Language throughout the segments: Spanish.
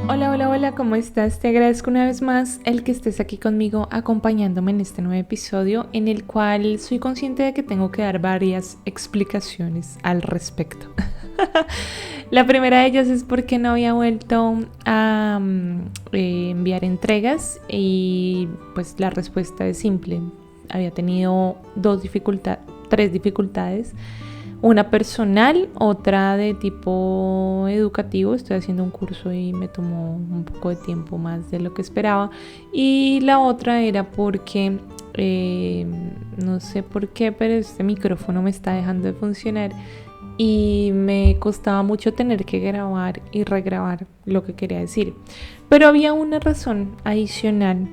Hola, hola, hola, ¿cómo estás? Te agradezco una vez más el que estés aquí conmigo acompañándome en este nuevo episodio en el cual soy consciente de que tengo que dar varias explicaciones al respecto. La primera de ellas es porque no había vuelto a enviar entregas y pues la respuesta es simple. Había tenido tres dificultades. Una personal, otra de tipo educativo. Estoy haciendo un curso y me tomó un poco de tiempo más de lo que esperaba. Y la otra era porque, no sé por qué, pero este micrófono me está dejando de funcionar. Y me costaba mucho tener que grabar y regrabar lo que quería decir. Pero había una razón adicional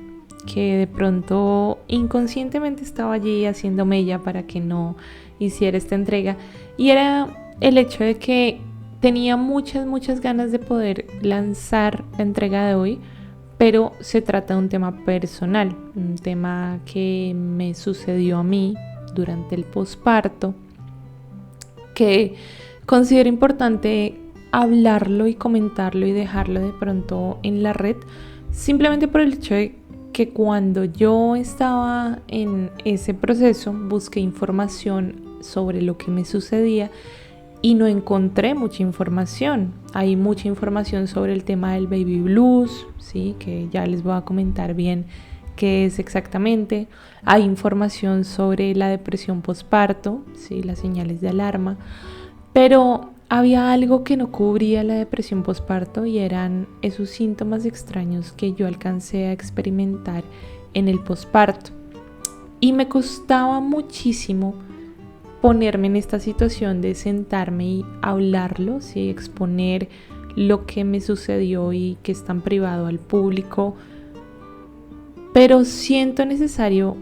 que de pronto inconscientemente estaba allí haciendo mella para que no hiciera esta entrega, y era el hecho de que tenía muchas ganas de poder lanzar la entrega de hoy, pero se trata de un tema personal, un tema que me sucedió a mí durante el posparto, que considero importante hablarlo y comentarlo y dejarlo de pronto en la red, simplemente por el hecho de que cuando yo estaba en ese proceso busqué información sobre lo que me sucedía y no encontré mucha información. Hay mucha información sobre el tema del baby blues, ¿sí? Que ya les voy a comentar bien qué es exactamente. Hay información sobre la depresión postparto, ¿sí? Las señales de alarma. Pero había algo que no cubría la depresión postparto y eran esos síntomas extraños que yo alcancé a experimentar en el posparto. Y me costaba muchísimo ponerme en esta situación de sentarme y hablarlo, ¿sí? Exponer lo que me sucedió y que es tan privado al público. Pero siento necesario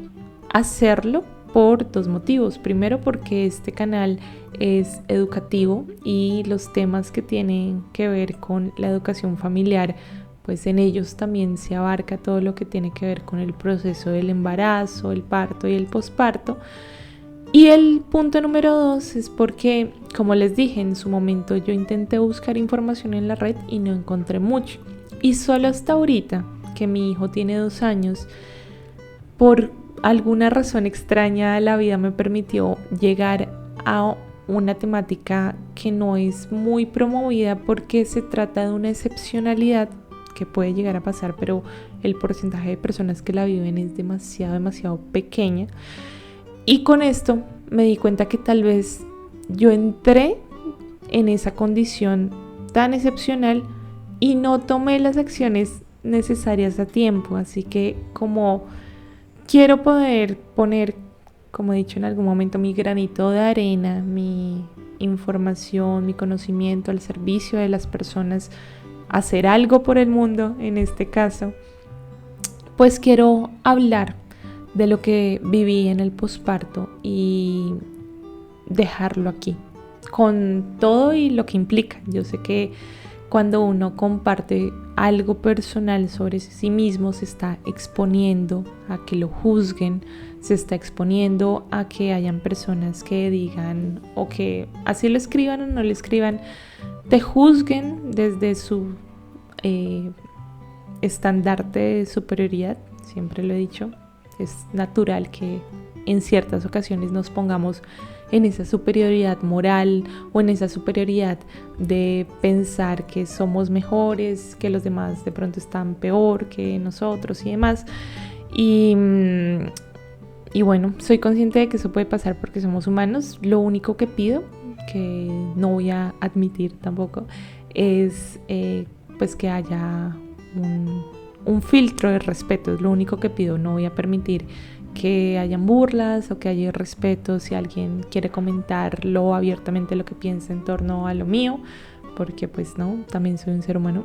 hacerlo por dos motivos. Primero, porque este canal es educativo y los temas que tienen que ver con la educación familiar, pues en ellos también se abarca todo lo que tiene que ver con el proceso del embarazo, el parto y el posparto. Y el punto número 2 es porque, como les dije, en su momento yo intenté buscar información en la red y no encontré mucho. Y solo hasta ahorita, que mi hijo tiene 2 años, por alguna razón extraña la vida me permitió llegar a una temática que no es muy promovida porque se trata de una excepcionalidad que puede llegar a pasar, pero el porcentaje de personas que la viven es demasiado pequeña. Y con esto me di cuenta que tal vez yo entré en esa condición tan excepcional y no tomé las acciones necesarias a tiempo. Así que como quiero poder poner, como he dicho en algún momento, mi granito de arena, mi información, mi conocimiento al servicio de las personas, hacer algo por el mundo en este caso, pues quiero hablar de lo que viví en el posparto y dejarlo aquí, con todo y lo que implica. Yo sé que cuando uno comparte algo personal sobre sí mismo, se está exponiendo a que lo juzguen, se está exponiendo a que hayan personas que digan, o que así lo escriban o no lo escriban, te juzguen desde su estandarte de superioridad. Siempre lo he dicho, es natural que en ciertas ocasiones nos pongamos en esa superioridad moral o en esa superioridad de pensar que somos mejores, que los demás de pronto están peor que nosotros y demás. Y bueno, soy consciente de que eso puede pasar porque somos humanos. Lo único que pido, que no voy a admitir tampoco, es pues que haya un filtro de respeto. Es lo único que pido. No voy a permitir que hayan burlas o que haya irrespeto si alguien quiere comentarlo abiertamente lo que piensa en torno a lo mío, porque pues no, también soy un ser humano.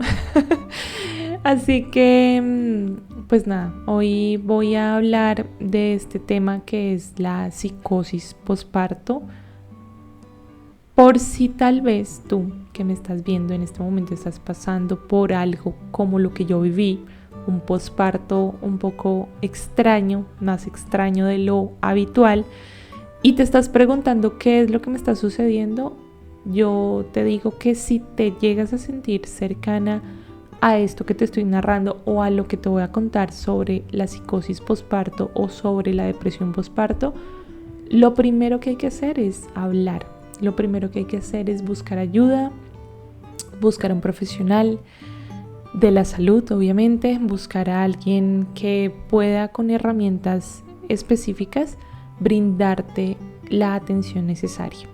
Así que pues nada, hoy voy a hablar de este tema que es la psicosis posparto. Por si tal vez tú que me estás viendo en este momento estás pasando por algo como lo que yo viví, un posparto un poco extraño, más extraño de lo habitual, y te estás preguntando qué es lo que me está sucediendo, yo te digo que si te llegas a sentir cercana a esto que te estoy narrando o a lo que te voy a contar sobre la psicosis posparto o sobre la depresión posparto, lo primero que hay que hacer es hablar. Lo primero que hay que hacer es buscar ayuda, buscar a un profesional de la salud, obviamente, buscar a alguien que pueda con herramientas específicas brindarte la atención necesaria.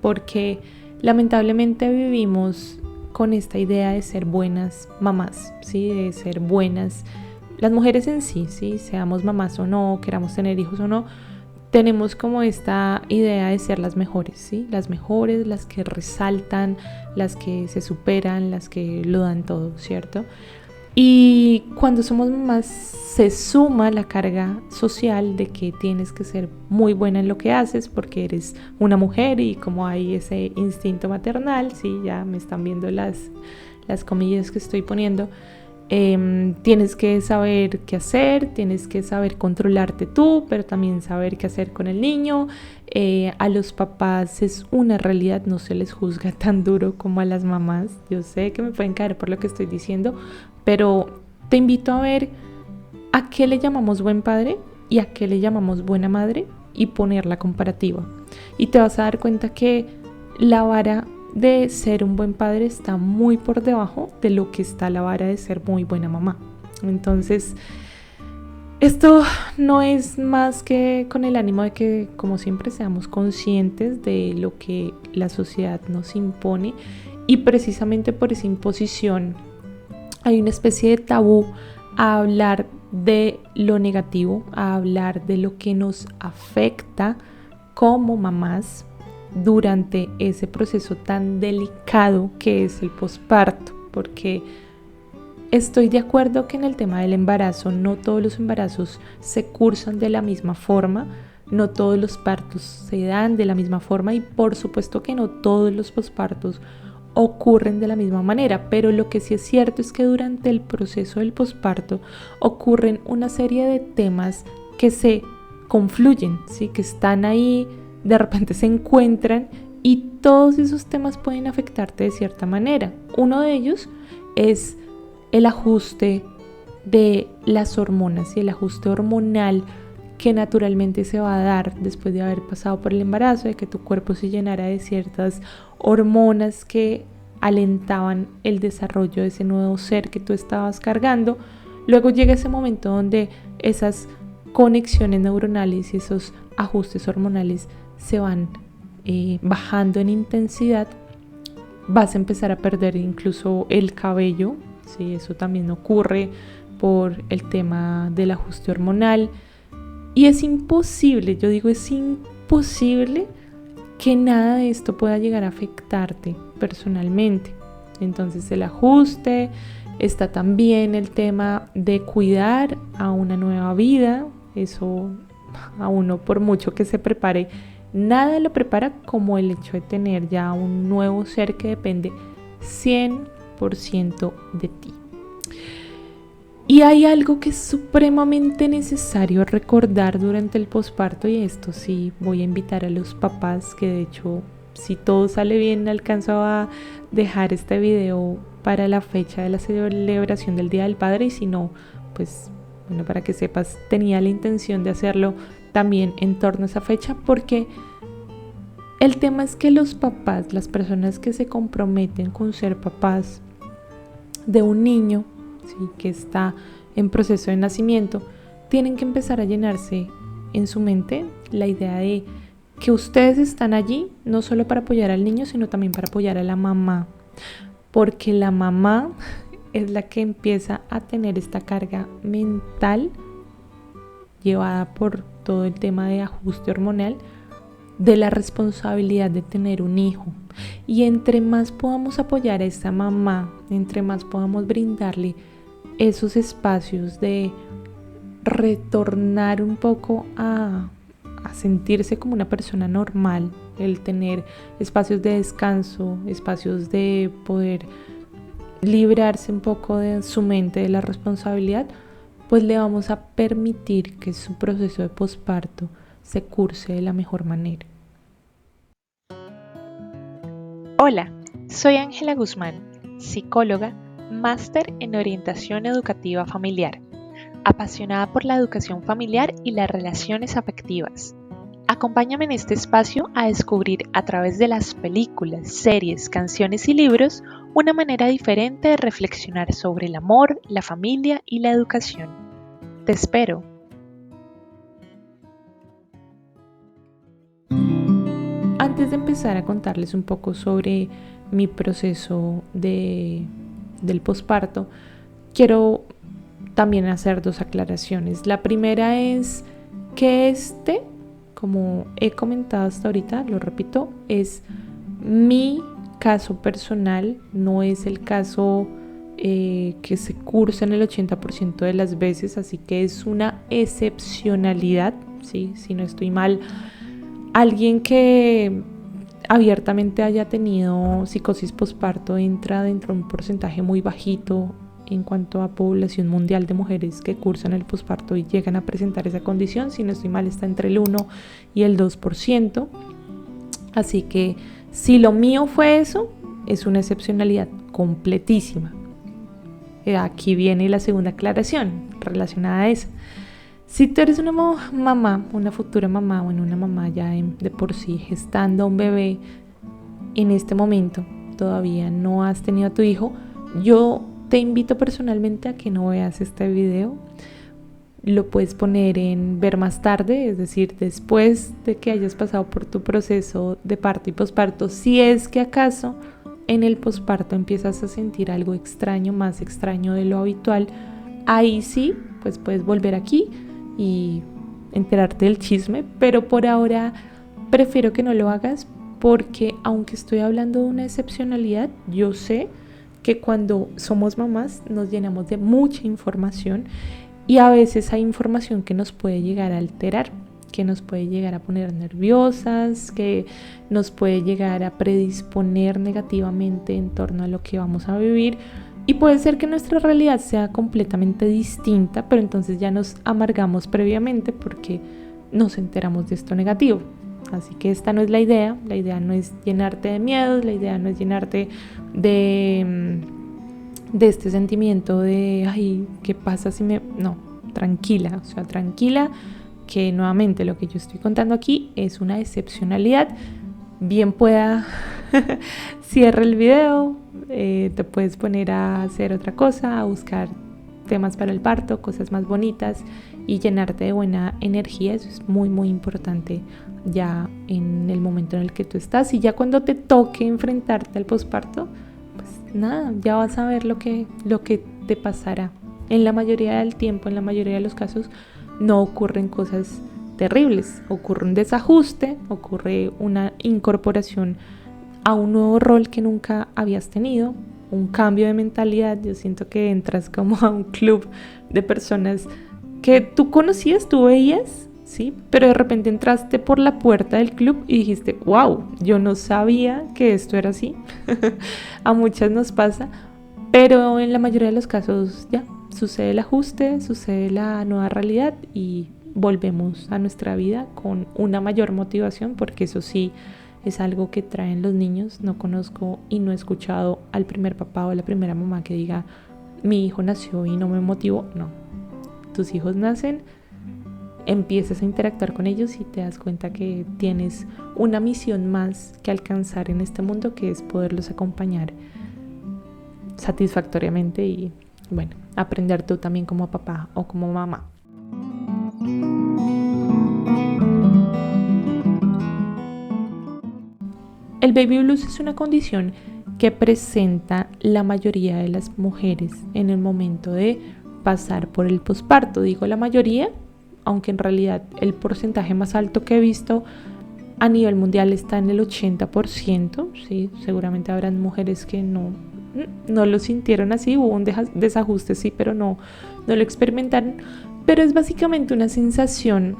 Porque lamentablemente vivimos con esta idea de ser buenas mamás, ¿sí? De ser buenas, las mujeres en sí, ¿sí? Seamos mamás o no, queramos tener hijos o no, tenemos como esta idea de ser las mejores, ¿sí? Las mejores, las que resaltan, las que se superan, las que lo dan todo, ¿cierto? Y cuando somos mamás se suma la carga social de que tienes que ser muy buena en lo que haces porque eres una mujer y como hay ese instinto maternal, sí, ya me están viendo las comillas que estoy poniendo, tienes que saber qué hacer, tienes que saber controlarte tú, pero también saber qué hacer con el niño. A los papás es una realidad, no se les juzga tan duro como a las mamás. Yo sé que me pueden caer por lo que estoy diciendo, pero te invito a ver a qué le llamamos buen padre y a qué le llamamos buena madre y poner la comparativa. Y te vas a dar cuenta que la vara de ser un buen padre está muy por debajo de lo que está la vara de ser muy buena mamá. Entonces, esto no es más que con el ánimo de que, como siempre, seamos conscientes de lo que la sociedad nos impone y precisamente por esa imposición hay una especie de tabú a hablar de lo negativo, a hablar de lo que nos afecta como mamás durante ese proceso tan delicado que es el posparto, porque estoy de acuerdo que en el tema del embarazo no todos los embarazos se cursan de la misma forma, no todos los partos se dan de la misma forma y por supuesto que no todos los pospartos ocurren de la misma manera, pero lo que sí es cierto es que durante el proceso del posparto ocurren una serie de temas que se confluyen, ¿sí? Que están ahí, de repente se encuentran y todos esos temas pueden afectarte de cierta manera. Uno de ellos es el ajuste de las hormonas y el ajuste hormonal que naturalmente se va a dar después de haber pasado por el embarazo, de que tu cuerpo se llenara de ciertas hormonas que alentaban el desarrollo de ese nuevo ser que tú estabas cargando. Luego llega ese momento donde esas conexiones neuronales y esos ajustes hormonales se van bajando en intensidad. Vas a empezar a perder incluso el cabello, ¿sí? Eso también ocurre por el tema del ajuste hormonal. Y es imposible, yo digo, es imposible que nada de esto pueda llegar a afectarte personalmente. Entonces el ajuste, está también el tema de cuidar a una nueva vida. Eso a uno, por mucho que se prepare, nada lo prepara como el hecho de tener ya un nuevo ser que depende 100% de ti. Y hay algo que es supremamente necesario recordar durante el posparto, y esto sí voy a invitar a los papás, que de hecho si todo sale bien alcanzo a dejar este video para la fecha de la celebración del Día del Padre, y si no, pues bueno, para que sepas, tenía la intención de hacerlo también en torno a esa fecha, porque el tema es que los papás, las personas que se comprometen con ser papás de un niño, ¿sí?, que está en proceso de nacimiento, tienen que empezar a llenarse en su mente la idea de que ustedes están allí no solo para apoyar al niño, sino también para apoyar a la mamá, porque la mamá es la que empieza a tener esta carga mental llevada por todo el tema de ajuste hormonal, de la responsabilidad de tener un hijo. Y entre más podamos apoyar a esta mamá, entre más podamos brindarle esos espacios de retornar un poco a sentirse como una persona normal, el tener espacios de descanso, espacios de poder librarse un poco de su mente de la responsabilidad, pues le vamos a permitir que su proceso de posparto se curse de la mejor manera. Hola, soy Ángela Guzmán, psicóloga, máster en orientación educativa familiar, apasionada por la educación familiar y las relaciones afectivas. Acompáñame en este espacio a descubrir a través de las películas, series, canciones y libros una manera diferente de reflexionar sobre el amor, la familia y la educación. Te espero. Antes de empezar a contarles un poco sobre mi proceso del posparto, quiero también hacer dos aclaraciones. La primera es que como he comentado hasta ahorita, lo repito, es mi caso personal, no es el caso que se cursa en el 80% de las veces, así que es una excepcionalidad, ¿sí? Si no estoy mal, alguien que abiertamente haya tenido psicosis posparto entra dentro de un porcentaje muy bajito en cuanto a población mundial de mujeres que cursan el posparto y llegan a presentar esa condición. Si no estoy mal, está entre el 1 y el 2%. Así que si lo mío fue eso, es una excepcionalidad completísima. Aquí viene la segunda aclaración relacionada a eso. Si tú eres una mamá, una futura mamá, o una mamá ya de por sí gestando a un bebé, en este momento todavía no has tenido a tu hijo, yo te invito personalmente a que no veas este video. Lo puedes poner en ver más tarde, es decir, después de que hayas pasado por tu proceso de parto y posparto. Si es que acaso en el posparto empiezas a sentir algo extraño, más extraño de lo habitual, ahí sí, pues puedes volver aquí y enterarte del chisme, pero por ahora prefiero que no lo hagas, porque aunque estoy hablando de una excepcionalidad, yo sé que cuando somos mamás nos llenamos de mucha información y a veces hay información que nos puede llegar a alterar, que nos puede llegar a poner nerviosas, que nos puede llegar a predisponer negativamente en torno a lo que vamos a vivir. Y puede ser que nuestra realidad sea completamente distinta, pero entonces ya nos amargamos previamente porque nos enteramos de esto negativo. Así que esta no es la idea no es llenarte de miedos, la idea no es llenarte de este sentimiento de, ay, ¿qué pasa si me...? No, tranquila, tranquila, que nuevamente lo que yo estoy contando aquí es una excepcionalidad. Bien pueda, cierra el video, te puedes poner a hacer otra cosa, a buscar temas para el parto, cosas más bonitas y llenarte de buena energía. Eso es muy muy importante ya en el momento en el que tú estás, y ya cuando te toque enfrentarte al posparto, pues nada, ya vas a ver lo que te pasará. En la mayoría del tiempo, en la mayoría de los casos, no ocurren cosas terribles, ocurre un desajuste, ocurre una incorporación a un nuevo rol que nunca habías tenido, un cambio de mentalidad. Yo siento que entras como a un club de personas que tú conocías, tú veías, ¿sí? Pero de repente entraste por la puerta del club y dijiste, wow, yo no sabía que esto era así. A muchas nos pasa, pero en la mayoría de los casos ya sucede el ajuste, sucede la nueva realidad y volvemos a nuestra vida con una mayor motivación, porque eso sí es algo que traen los niños. No conozco y no he escuchado al primer papá o a la primera mamá que diga, mi hijo nació y no me motivó. No, tus hijos nacen, empiezas a interactuar con ellos y te das cuenta que tienes una misión más que alcanzar en este mundo, que es poderlos acompañar satisfactoriamente y, bueno, aprender tú también como papá o como mamá. El baby blues es una condición que presenta la mayoría de las mujeres en el momento de pasar por el posparto. Digo la mayoría, aunque en realidad el porcentaje más alto que he visto a nivel mundial está en el 80%. ¿Sí? Seguramente habrán mujeres que no lo sintieron así, hubo un desajuste, sí, pero no lo experimentaron. Pero es básicamente una sensación,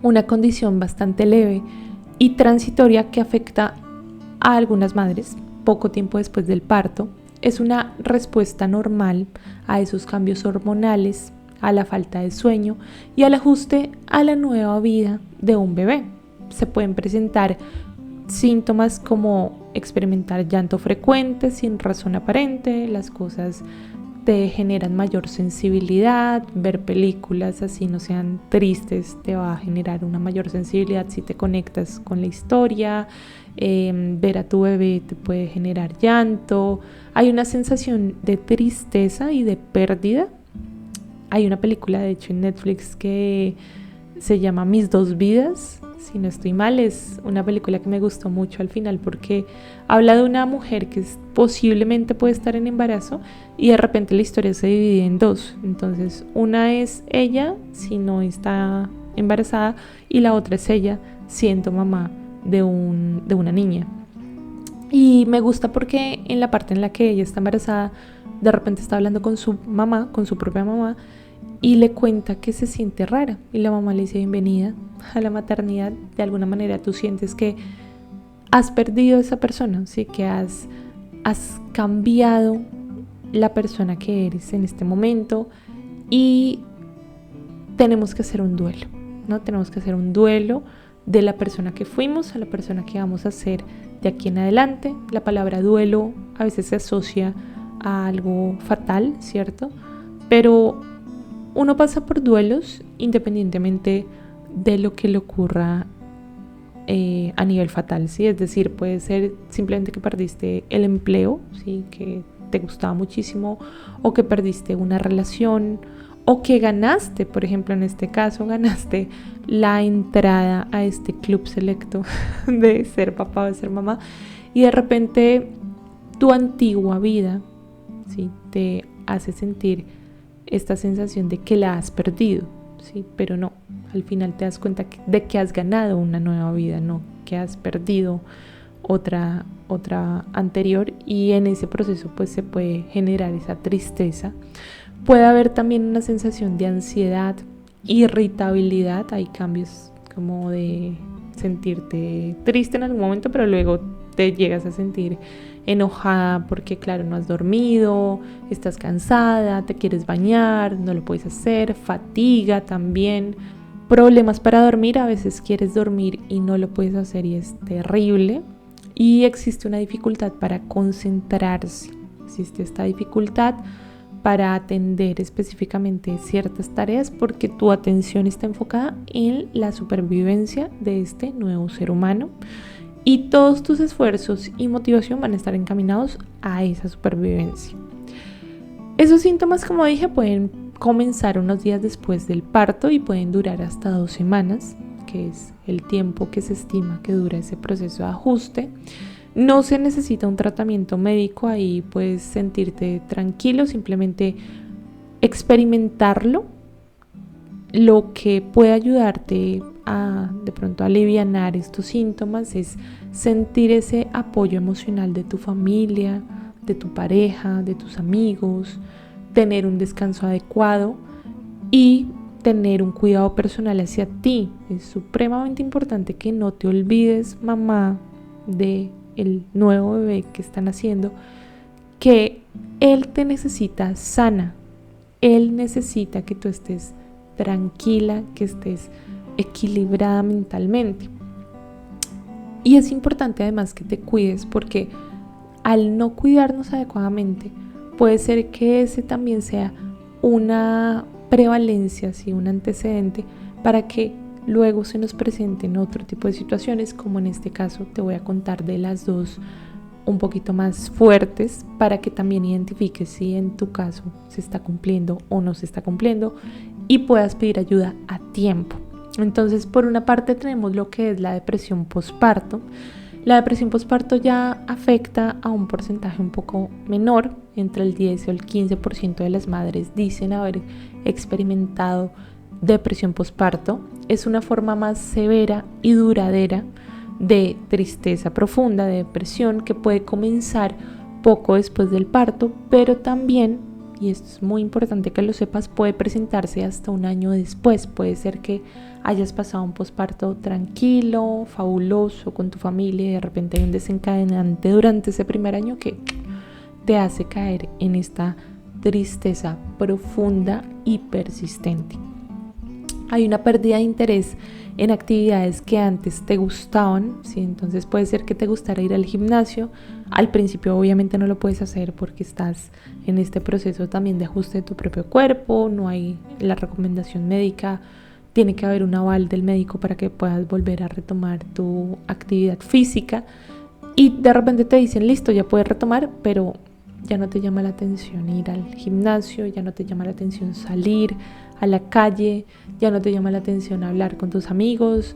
una condición bastante leve y transitoria que afecta a algunas madres poco tiempo después del parto. Es una respuesta normal a esos cambios hormonales, a la falta de sueño y al ajuste a la nueva vida de un bebé. Se pueden presentar síntomas como experimentar llanto frecuente sin razón aparente, las cosas te generan mayor sensibilidad, ver películas así no sean tristes te va a generar una mayor sensibilidad si te conectas con la historia, ver a tu bebé te puede generar llanto, hay una sensación de tristeza y de pérdida. Hay una película de hecho en Netflix que se llama Mis dos vidas, si no estoy mal, es una película que me gustó mucho al final porque habla de una mujer que posiblemente puede estar en embarazo y de repente la historia se divide en dos. Entonces una es ella si no está embarazada y la otra es ella siendo mamá de una niña. Y me gusta porque en la parte en la que ella está embarazada, de repente está hablando con su mamá, con su propia mamá, y le cuenta que se siente rara. Y la mamá le dice bienvenida a la maternidad. De alguna manera tú sientes que has perdido a esa persona, ¿sí? Que has cambiado la persona que eres en este momento y tenemos que hacer un duelo, ¿no? Tenemos que hacer un duelo de la persona que fuimos a la persona que vamos a ser de aquí en adelante. La palabra duelo a veces se asocia a algo fatal, ¿cierto? Pero uno pasa por duelos independientemente de lo que le ocurra a nivel fatal, ¿sí? Es decir, puede ser simplemente que perdiste el empleo, ¿sí? Que te gustaba muchísimo, o que perdiste una relación, o que ganaste, por ejemplo, en este caso, ganaste la entrada a este club selecto de ser papá o de ser mamá, y de repente tu antigua vida, ¿sí? Te hace sentir esta sensación de que la has perdido, ¿sí? Pero no, al final te das cuenta de que has ganado una nueva vida, no que has perdido otra anterior, y en ese proceso pues se puede generar esa tristeza. Puede haber también una sensación de ansiedad, irritabilidad, hay cambios como de sentirte triste en algún momento, pero luego te llegas a sentir enojada porque claro, no has dormido, estás cansada, te quieres bañar, no lo puedes hacer, fatiga también, problemas para dormir, a veces quieres dormir y no lo puedes hacer y es terrible, y existe una dificultad para concentrarse, existe esta dificultad para atender específicamente ciertas tareas porque tu atención está enfocada en la supervivencia de este nuevo ser humano y todos tus esfuerzos y motivación van a estar encaminados a esa supervivencia. Esos síntomas, como dije, pueden comenzar unos días después del parto y pueden durar hasta 2 semanas, que es el tiempo que se estima que dura ese proceso de ajuste. No se necesita un tratamiento médico, ahí puedes sentirte tranquilo, simplemente experimentarlo. Lo que puede ayudarte a de pronto alivianar estos síntomas es sentir ese apoyo emocional de tu familia, de tu pareja, de tus amigos, tener un descanso adecuado y tener un cuidado personal hacia ti. Es supremamente importante que no te olvides, mamá, de el nuevo bebé que están haciendo, que él te necesita sana, él necesita que tú estés tranquila, que estés equilibrada mentalmente. Y es importante además que te cuides porque al no cuidarnos adecuadamente puede ser que ese también sea una prevalencia, ¿sí? Un antecedente para que luego se nos presenten otro tipo de situaciones, como en este caso te voy a contar de las dos un poquito más fuertes para que también identifiques si en tu caso se está cumpliendo o no se está cumpliendo y puedas pedir ayuda a tiempo. Entonces, por una parte tenemos lo que es la depresión posparto. La depresión posparto ya afecta a un porcentaje un poco menor, entre el 10 o el 15% de las madres dicen haber experimentado depresión posparto. Es una forma más severa y duradera de tristeza profunda, de depresión, que puede comenzar poco después del parto, pero también, y esto es muy importante que lo sepas, puede presentarse hasta un año después. Puede ser que hayas pasado un posparto tranquilo, fabuloso con tu familia y de repente hay un desencadenante durante ese primer año que te hace caer en esta tristeza profunda y persistente. Hay una pérdida de interés en actividades que antes te gustaban, ¿sí? Entonces puede ser que te gustara ir al gimnasio. Al principio obviamente no lo puedes hacer porque estás en este proceso también de ajuste de tu propio cuerpo, no hay la recomendación médica, tiene que haber un aval del médico para que puedas volver a retomar tu actividad física y de repente te dicen, listo, ya puedes retomar, pero ya no te llama la atención ir al gimnasio, ya no te llama la atención salir a la calle, ya no te llama la atención hablar con tus amigos,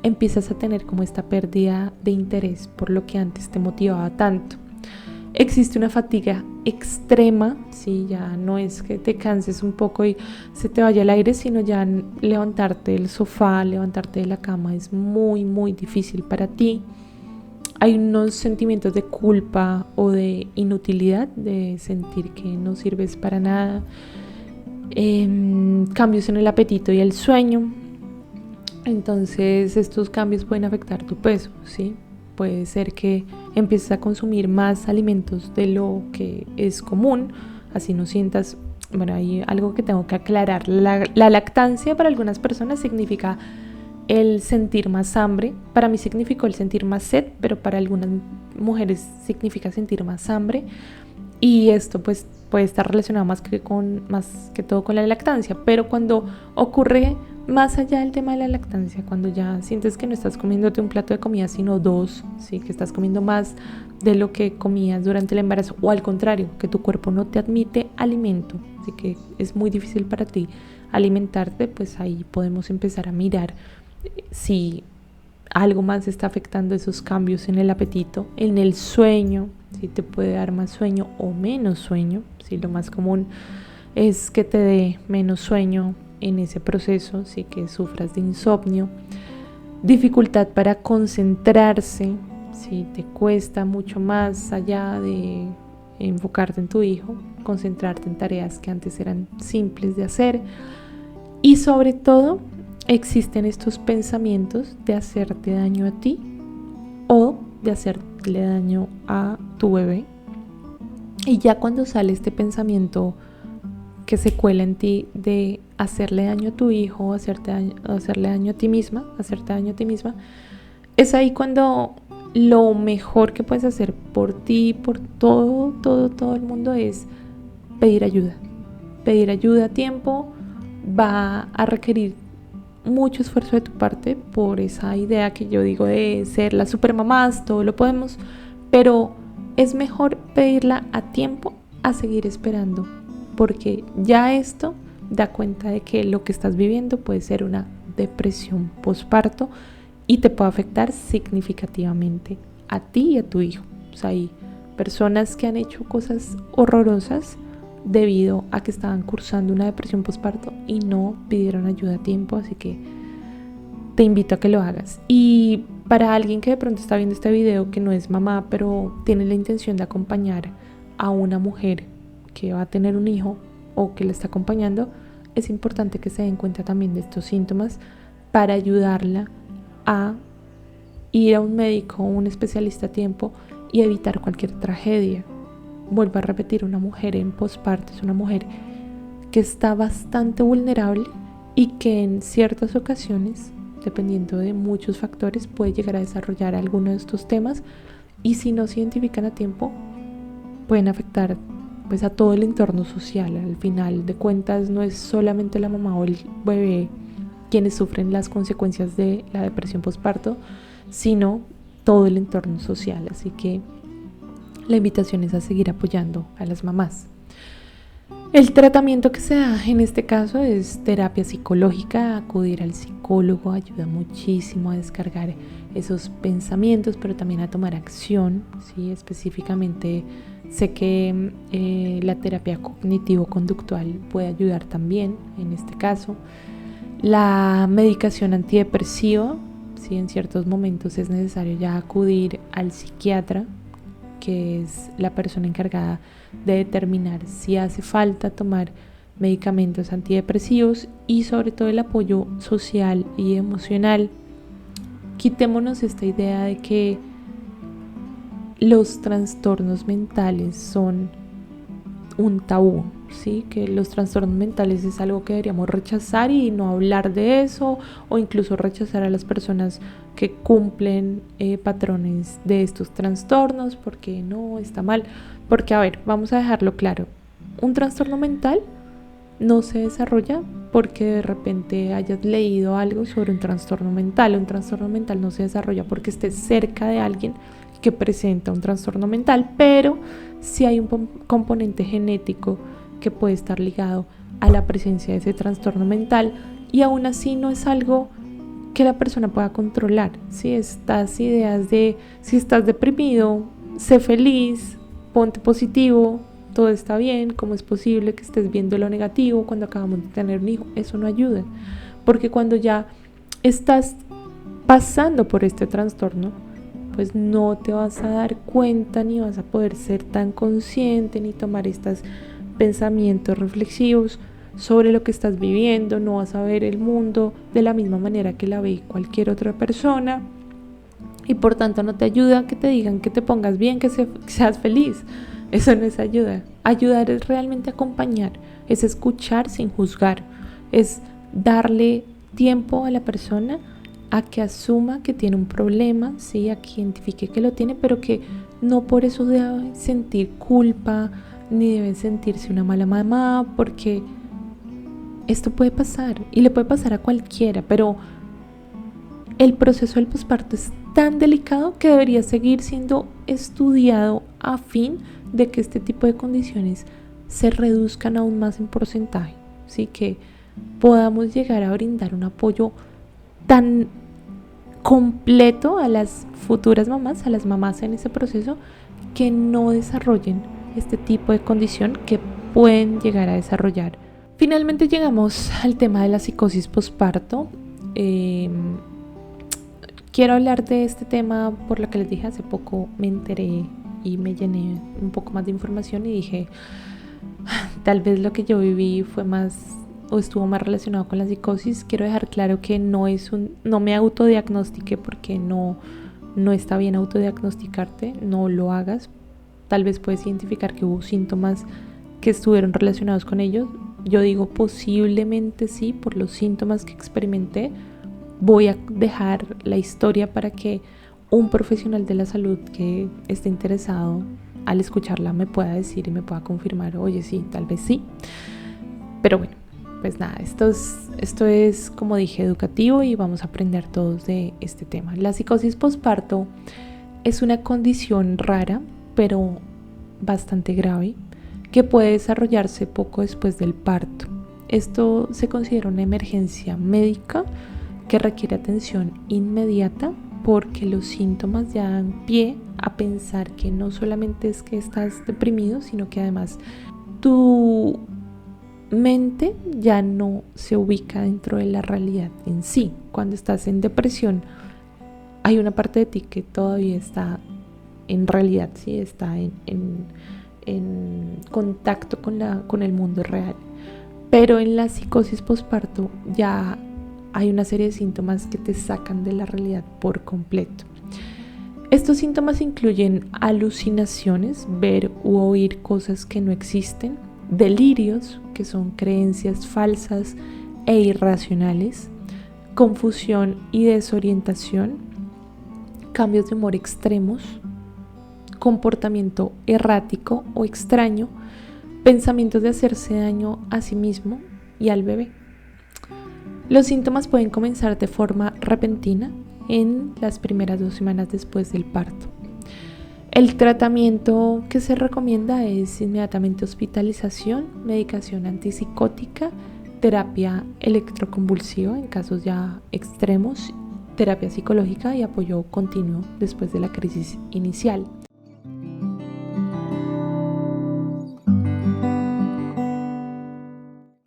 empiezas a tener como esta pérdida de interés por lo que antes te motivaba tanto. Existe una fatiga extrema, ¿sí? Ya no es que te canses un poco y se te vaya el aire, sino ya levantarte del sofá, levantarte de la cama es muy, muy difícil para ti. Hay unos sentimientos de culpa o de inutilidad, de sentir que no sirves para nada. Cambios en el apetito y el sueño. Entonces estos cambios pueden afectar tu peso, ¿sí? Puede ser que empieces a consumir más alimentos de lo que es común, así no sientas. Bueno, hay algo que tengo que aclarar. La lactancia para algunas personas significa el sentir más hambre. Para mí significó el sentir más sed, pero para algunas mujeres significa sentir más hambre. Y esto pues puede estar relacionado más que todo con la lactancia, pero cuando ocurre más allá del tema de la lactancia, cuando ya sientes que no estás comiéndote un plato de comida sino dos, ¿sí? Que estás comiendo más de lo que comías durante el embarazo, o al contrario, que tu cuerpo no te admite alimento, así que es muy difícil para ti alimentarte, pues ahí podemos empezar a mirar si algo más está afectando esos cambios en el apetito, en el sueño, si te puede dar más sueño o menos sueño, si lo más común es que te dé menos sueño en ese proceso, si que sufras de insomnio, dificultad para concentrarse, si te cuesta mucho más allá de enfocarte en tu hijo, concentrarte en tareas que antes eran simples de hacer, y sobre todo existen estos pensamientos de hacerte daño a ti o de hacerle daño a tu bebé. Y ya cuando sale este pensamiento que se cuela en ti de hacerle daño a tu hijo, hacerle daño a ti misma, hacerte daño a ti misma, es ahí cuando lo mejor que puedes hacer por ti, por todo el mundo es pedir ayuda. Pedir ayuda a tiempo va a requerir mucho esfuerzo de tu parte por esa idea que yo digo de ser las supermamás, todo lo podemos, pero es mejor pedirla a tiempo a seguir esperando, porque ya esto da cuenta de que lo que estás viviendo puede ser una depresión posparto y te puede afectar significativamente a ti y a tu hijo. O sea, hay personas que han hecho cosas horrorosas debido a que estaban cursando una depresión posparto y no pidieron ayuda a tiempo, así que te invito a que lo hagas. Y para alguien que de pronto está viendo este video que no es mamá, pero tiene la intención de acompañar a una mujer que va a tener un hijo o que la está acompañando, es importante que se den cuenta también de estos síntomas para ayudarla a ir a un médico o un especialista a tiempo y evitar cualquier tragedia. Vuelvo a repetir, una mujer en posparto es una mujer que está bastante vulnerable y que en ciertas ocasiones, dependiendo de muchos factores, puede llegar a desarrollar alguno de estos temas, y si no se identifican a tiempo pueden afectar pues a todo el entorno social. Al final de cuentas no es solamente la mamá o el bebé quienes sufren las consecuencias de la depresión posparto, sino todo el entorno social, así que la invitación es a seguir apoyando a las mamás. El tratamiento que se da en este caso es terapia psicológica. Acudir al psicólogo ayuda muchísimo a descargar esos pensamientos, pero también a tomar acción, ¿sí? Específicamente sé que la terapia cognitivo-conductual puede ayudar también en este caso. La medicación antidepresiva, ¿sí? En ciertos momentos es necesario ya acudir al psiquiatra, que es la persona encargada de determinar si hace falta tomar medicamentos antidepresivos, y sobre todo el apoyo social y emocional. Quitémonos esta idea de que los trastornos mentales son un tabú, ¿sí? Que los trastornos mentales es algo que deberíamos rechazar y no hablar de eso, o incluso rechazar a las personas que cumplen patrones de estos trastornos, porque no, está mal. Porque, a ver, vamos a dejarlo claro, un trastorno mental no se desarrolla porque de repente hayas leído algo sobre un trastorno mental. Un trastorno mental no se desarrolla porque estés cerca de alguien que presenta un trastorno mental, pero sí hay un componente genético que puede estar ligado a la presencia de ese trastorno mental, y aún así no es algo que la persona pueda controlar. Si estas ideas de si estás deprimido, sé feliz, ponte positivo, todo está bien, ¿cómo es posible que estés viendo lo negativo cuando acabamos de tener un hijo? Eso no ayuda, porque cuando ya estás pasando por este trastorno, pues no te vas a dar cuenta, ni vas a poder ser tan consciente, ni tomar estos pensamientos reflexivos sobre lo que estás viviendo. No vas a ver el mundo de la misma manera que la ve cualquier otra persona, y por tanto no te ayuda que te digan que te pongas bien, que seas feliz. Eso no es ayuda. Ayudar es realmente acompañar, es escuchar sin juzgar, es darle tiempo a la persona a que asuma que tiene un problema, ¿sí? A que identifique que lo tiene, pero que no por eso debe sentir culpa, ni debe sentirse una mala mamá, porque esto puede pasar y le puede pasar a cualquiera, pero el proceso del posparto es tan delicado que debería seguir siendo estudiado a fin de que este tipo de condiciones se reduzcan aún más en porcentaje, ¿sí? Que podamos llegar a brindar un apoyo tan completo a las futuras mamás, a las mamás en ese proceso, que no desarrollen este tipo de condición que pueden llegar a desarrollar. Finalmente llegamos al tema de la psicosis posparto. Quiero hablar de este tema por lo que les dije hace poco. Me enteré y me llené un poco más de información y dije, tal vez lo que yo viví fue más o estuvo más relacionado con la psicosis. Quiero dejar claro que no me autodiagnostiqué, porque no está bien autodiagnosticarte, no lo hagas. Tal vez puedes identificar que hubo síntomas que estuvieron relacionados con ellos. Yo digo posiblemente sí, por los síntomas que experimenté. Voy a dejar la historia para que un profesional de la salud que esté interesado al escucharla me pueda decir y me pueda confirmar, oye, sí, tal vez sí. Pero bueno, pues nada, esto es, como dije, educativo, y vamos a aprender todos de este tema. La psicosis posparto es una condición rara, pero bastante grave, que puede desarrollarse poco después del parto. Esto se considera una emergencia médica que requiere atención inmediata, porque los síntomas ya dan pie a pensar que no solamente es que estás deprimido, sino que además tu mente ya no se ubica dentro de la realidad en sí. Cuando estás en depresión, hay una parte de ti que todavía está en realidad, sí, está en contacto con el mundo real. Pero en la psicosis posparto ya hay una serie de síntomas que te sacan de la realidad por completo. Estos síntomas incluyen alucinaciones, ver u oír cosas que no existen, delirios, que son creencias falsas e irracionales, confusión y desorientación, cambios de humor extremos, comportamiento errático o extraño, pensamientos de hacerse daño a sí mismo y al bebé. Los síntomas pueden comenzar de forma repentina en las primeras 2 semanas después del parto. El tratamiento que se recomienda es inmediatamente hospitalización, medicación antipsicótica, terapia electroconvulsiva en casos ya extremos, terapia psicológica y apoyo continuo después de la crisis inicial.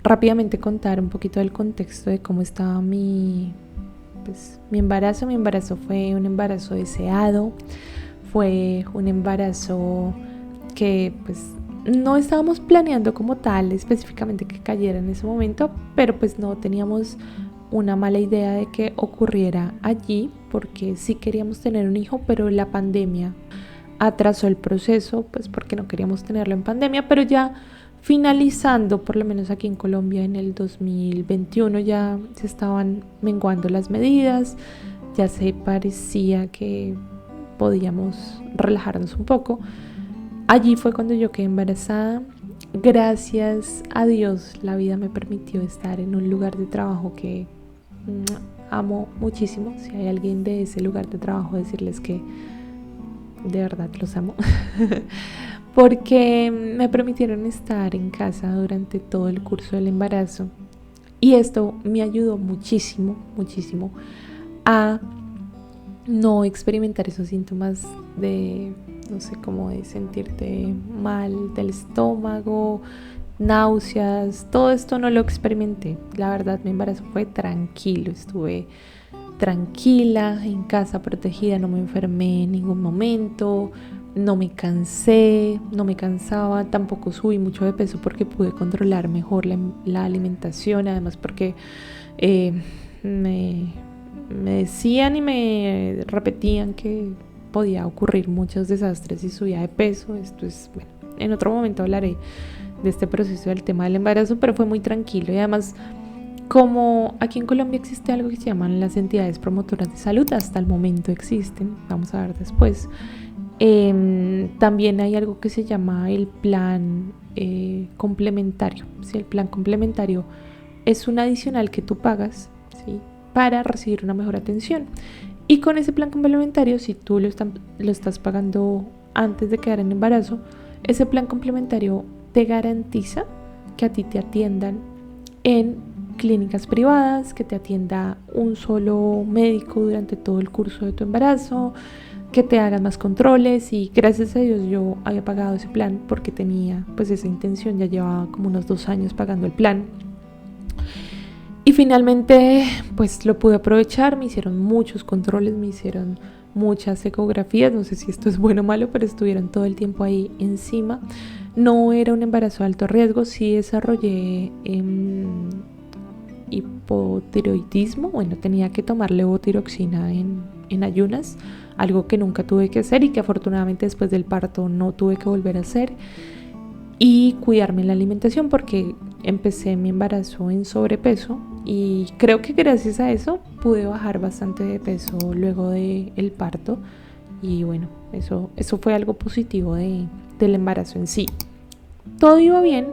Rápidamente contar un poquito del contexto de cómo estaba mi embarazo. Mi embarazo fue un embarazo deseado, fue un embarazo que pues no estábamos planeando como tal específicamente que cayera en ese momento, pero pues no teníamos una mala idea de que ocurriera allí, porque sí queríamos tener un hijo, pero la pandemia atrasó el proceso, pues porque no queríamos tenerlo en pandemia, pero ya finalizando, por lo menos aquí en Colombia en el 2021 ya se estaban menguando las medidas, ya se parecía que podíamos relajarnos un poco. Allí fue cuando yo quedé embarazada. Gracias a Dios la vida me permitió estar en un lugar de trabajo que amo muchísimo. Si hay alguien de ese lugar de trabajo, decirles que de verdad los amo. Porque me permitieron estar en casa durante todo el curso del embarazo. Y esto me ayudó muchísimo, muchísimo a no experimentar esos síntomas de, no sé, como de sentirte mal del estómago, náuseas. Todo esto no lo experimenté. La verdad, mi embarazo fue tranquilo. Estuve tranquila, en casa, protegida, no me enfermé en ningún momento, no me cansé, no me cansaba, tampoco subí mucho de peso porque pude controlar mejor la alimentación, además porque me decían y me repetían que podía ocurrir muchos desastres si subía de peso. Esto es, bueno, en otro momento hablaré de este proceso del tema del embarazo, pero fue muy tranquilo. Y además, como aquí en Colombia existe algo que se llaman las entidades promotoras de salud, hasta el momento existen, vamos a ver después. También hay algo que se llama el plan complementario. ¿Sí? El plan complementario es un adicional que tú pagas, ¿sí?, para recibir una mejor atención. Y con ese plan complementario, si tú lo estás pagando antes de quedar en embarazo, ese plan complementario te garantiza que a ti te atiendan en clínicas privadas, que te atienda un solo médico durante todo el curso de tu embarazo, que te hagan más controles. Y gracias a Dios yo había pagado ese plan porque tenía pues esa intención, ya llevaba como unos 2 años pagando el plan. Y finalmente pues lo pude aprovechar, me hicieron muchos controles, me hicieron muchas ecografías, no sé si esto es bueno o malo, pero estuvieron todo el tiempo ahí encima. No era un embarazo de alto riesgo, sí desarrollé hipotiroidismo, bueno, tenía que tomar levotiroxina en ayunas, algo que nunca tuve que hacer y que afortunadamente después del parto no tuve que volver a hacer, y cuidarme en la alimentación porque empecé mi embarazo en sobrepeso y creo que gracias a eso pude bajar bastante de peso luego del parto. Y bueno, eso fue algo positivo del embarazo en sí. Todo iba bien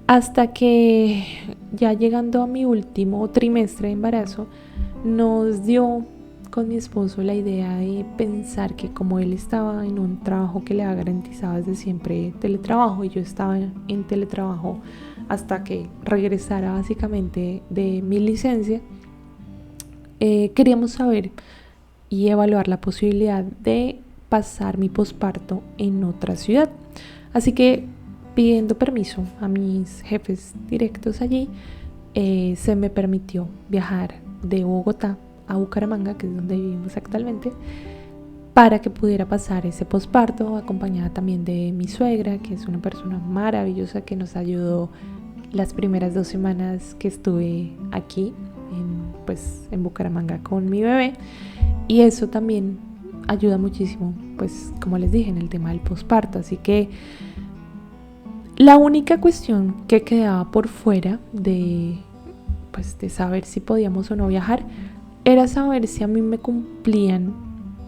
hasta que ya llegando a mi último trimestre de embarazo nos dio con mi esposo la idea de pensar que como él estaba en un trabajo que le ha garantizado desde siempre teletrabajo y yo estaba en teletrabajo hasta que regresara básicamente de mi licencia, queríamos saber y evaluar la posibilidad de pasar mi posparto en otra ciudad. Así que pidiendo permiso a mis jefes directos allí, se me permitió viajar de Bogotá a Bucaramanga, que es donde vivimos actualmente, para que pudiera pasar ese posparto, acompañada también de mi suegra, que es una persona maravillosa que nos ayudó las primeras 2 semanas que estuve aquí en Bucaramanga con mi bebé. Y eso también ayuda muchísimo, pues como les dije, en el tema del posparto. Así que la única cuestión que quedaba por fuera de saber si podíamos o no viajar era saber si a mí me cumplían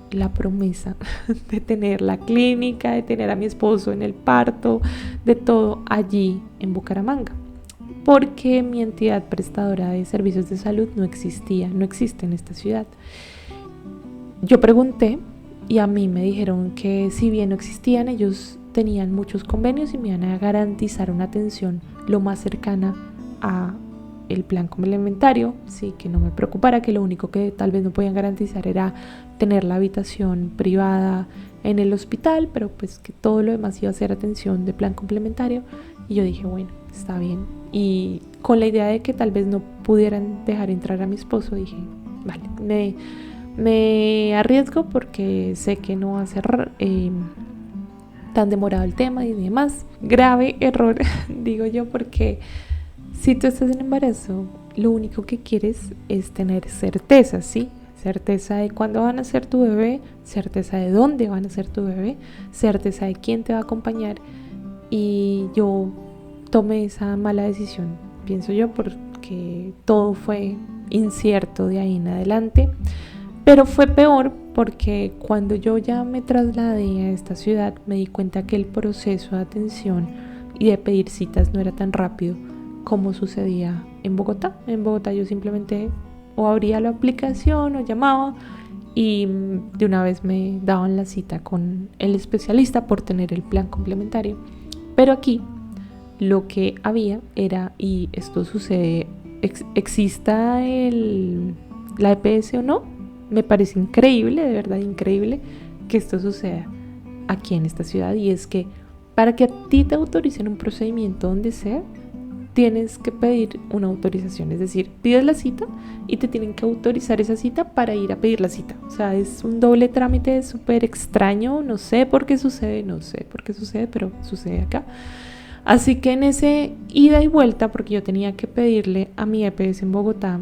la promesa de tener la clínica, de tener a mi esposo en el parto, de todo allí en Bucaramanga, porque mi entidad prestadora de servicios de salud no existe en esta ciudad. Yo pregunté y a mí me dijeron que si bien no existían, ellos tenían muchos convenios y me iban a garantizar una atención lo más cercana a el plan complementario, sí, que no me preocupara, que lo único que tal vez no podían garantizar era tener la habitación privada en el hospital, pero pues que todo lo demás iba a ser atención de plan complementario. Y yo dije, bueno, está bien. Y con la idea de que tal vez no pudieran dejar entrar a mi esposo, dije, vale, me arriesgo porque sé que no va a ser tan demorado el tema y demás. Grave error, digo yo, porque si tú estás en embarazo, lo único que quieres es tener certeza, ¿sí? Certeza de cuándo van a ser tu bebé, certeza de dónde van a ser tu bebé, certeza de quién te va a acompañar. Y yo tomé esa mala decisión, pienso yo, porque todo fue incierto de ahí en adelante. Pero fue peor porque cuando yo ya me trasladé a esta ciudad me di cuenta que el proceso de atención y de pedir citas no era tan rápido como sucedía en Bogotá. En Bogotá yo simplemente o abría la aplicación o llamaba y de una vez me daban la cita con el especialista por tener el plan complementario. Pero aquí lo que había era, y esto sucede, exista la EPS o no, me parece increíble, de verdad increíble que esto suceda aquí en esta ciudad, y es que para que a ti te autoricen un procedimiento donde sea, tienes que pedir una autorización, es decir, pides la cita y te tienen que autorizar esa cita para ir a pedir la cita. O sea, es un doble trámite súper extraño, no sé por qué sucede, pero sucede acá. Así que en ese ida y vuelta, porque yo tenía que pedirle a mi EPS en Bogotá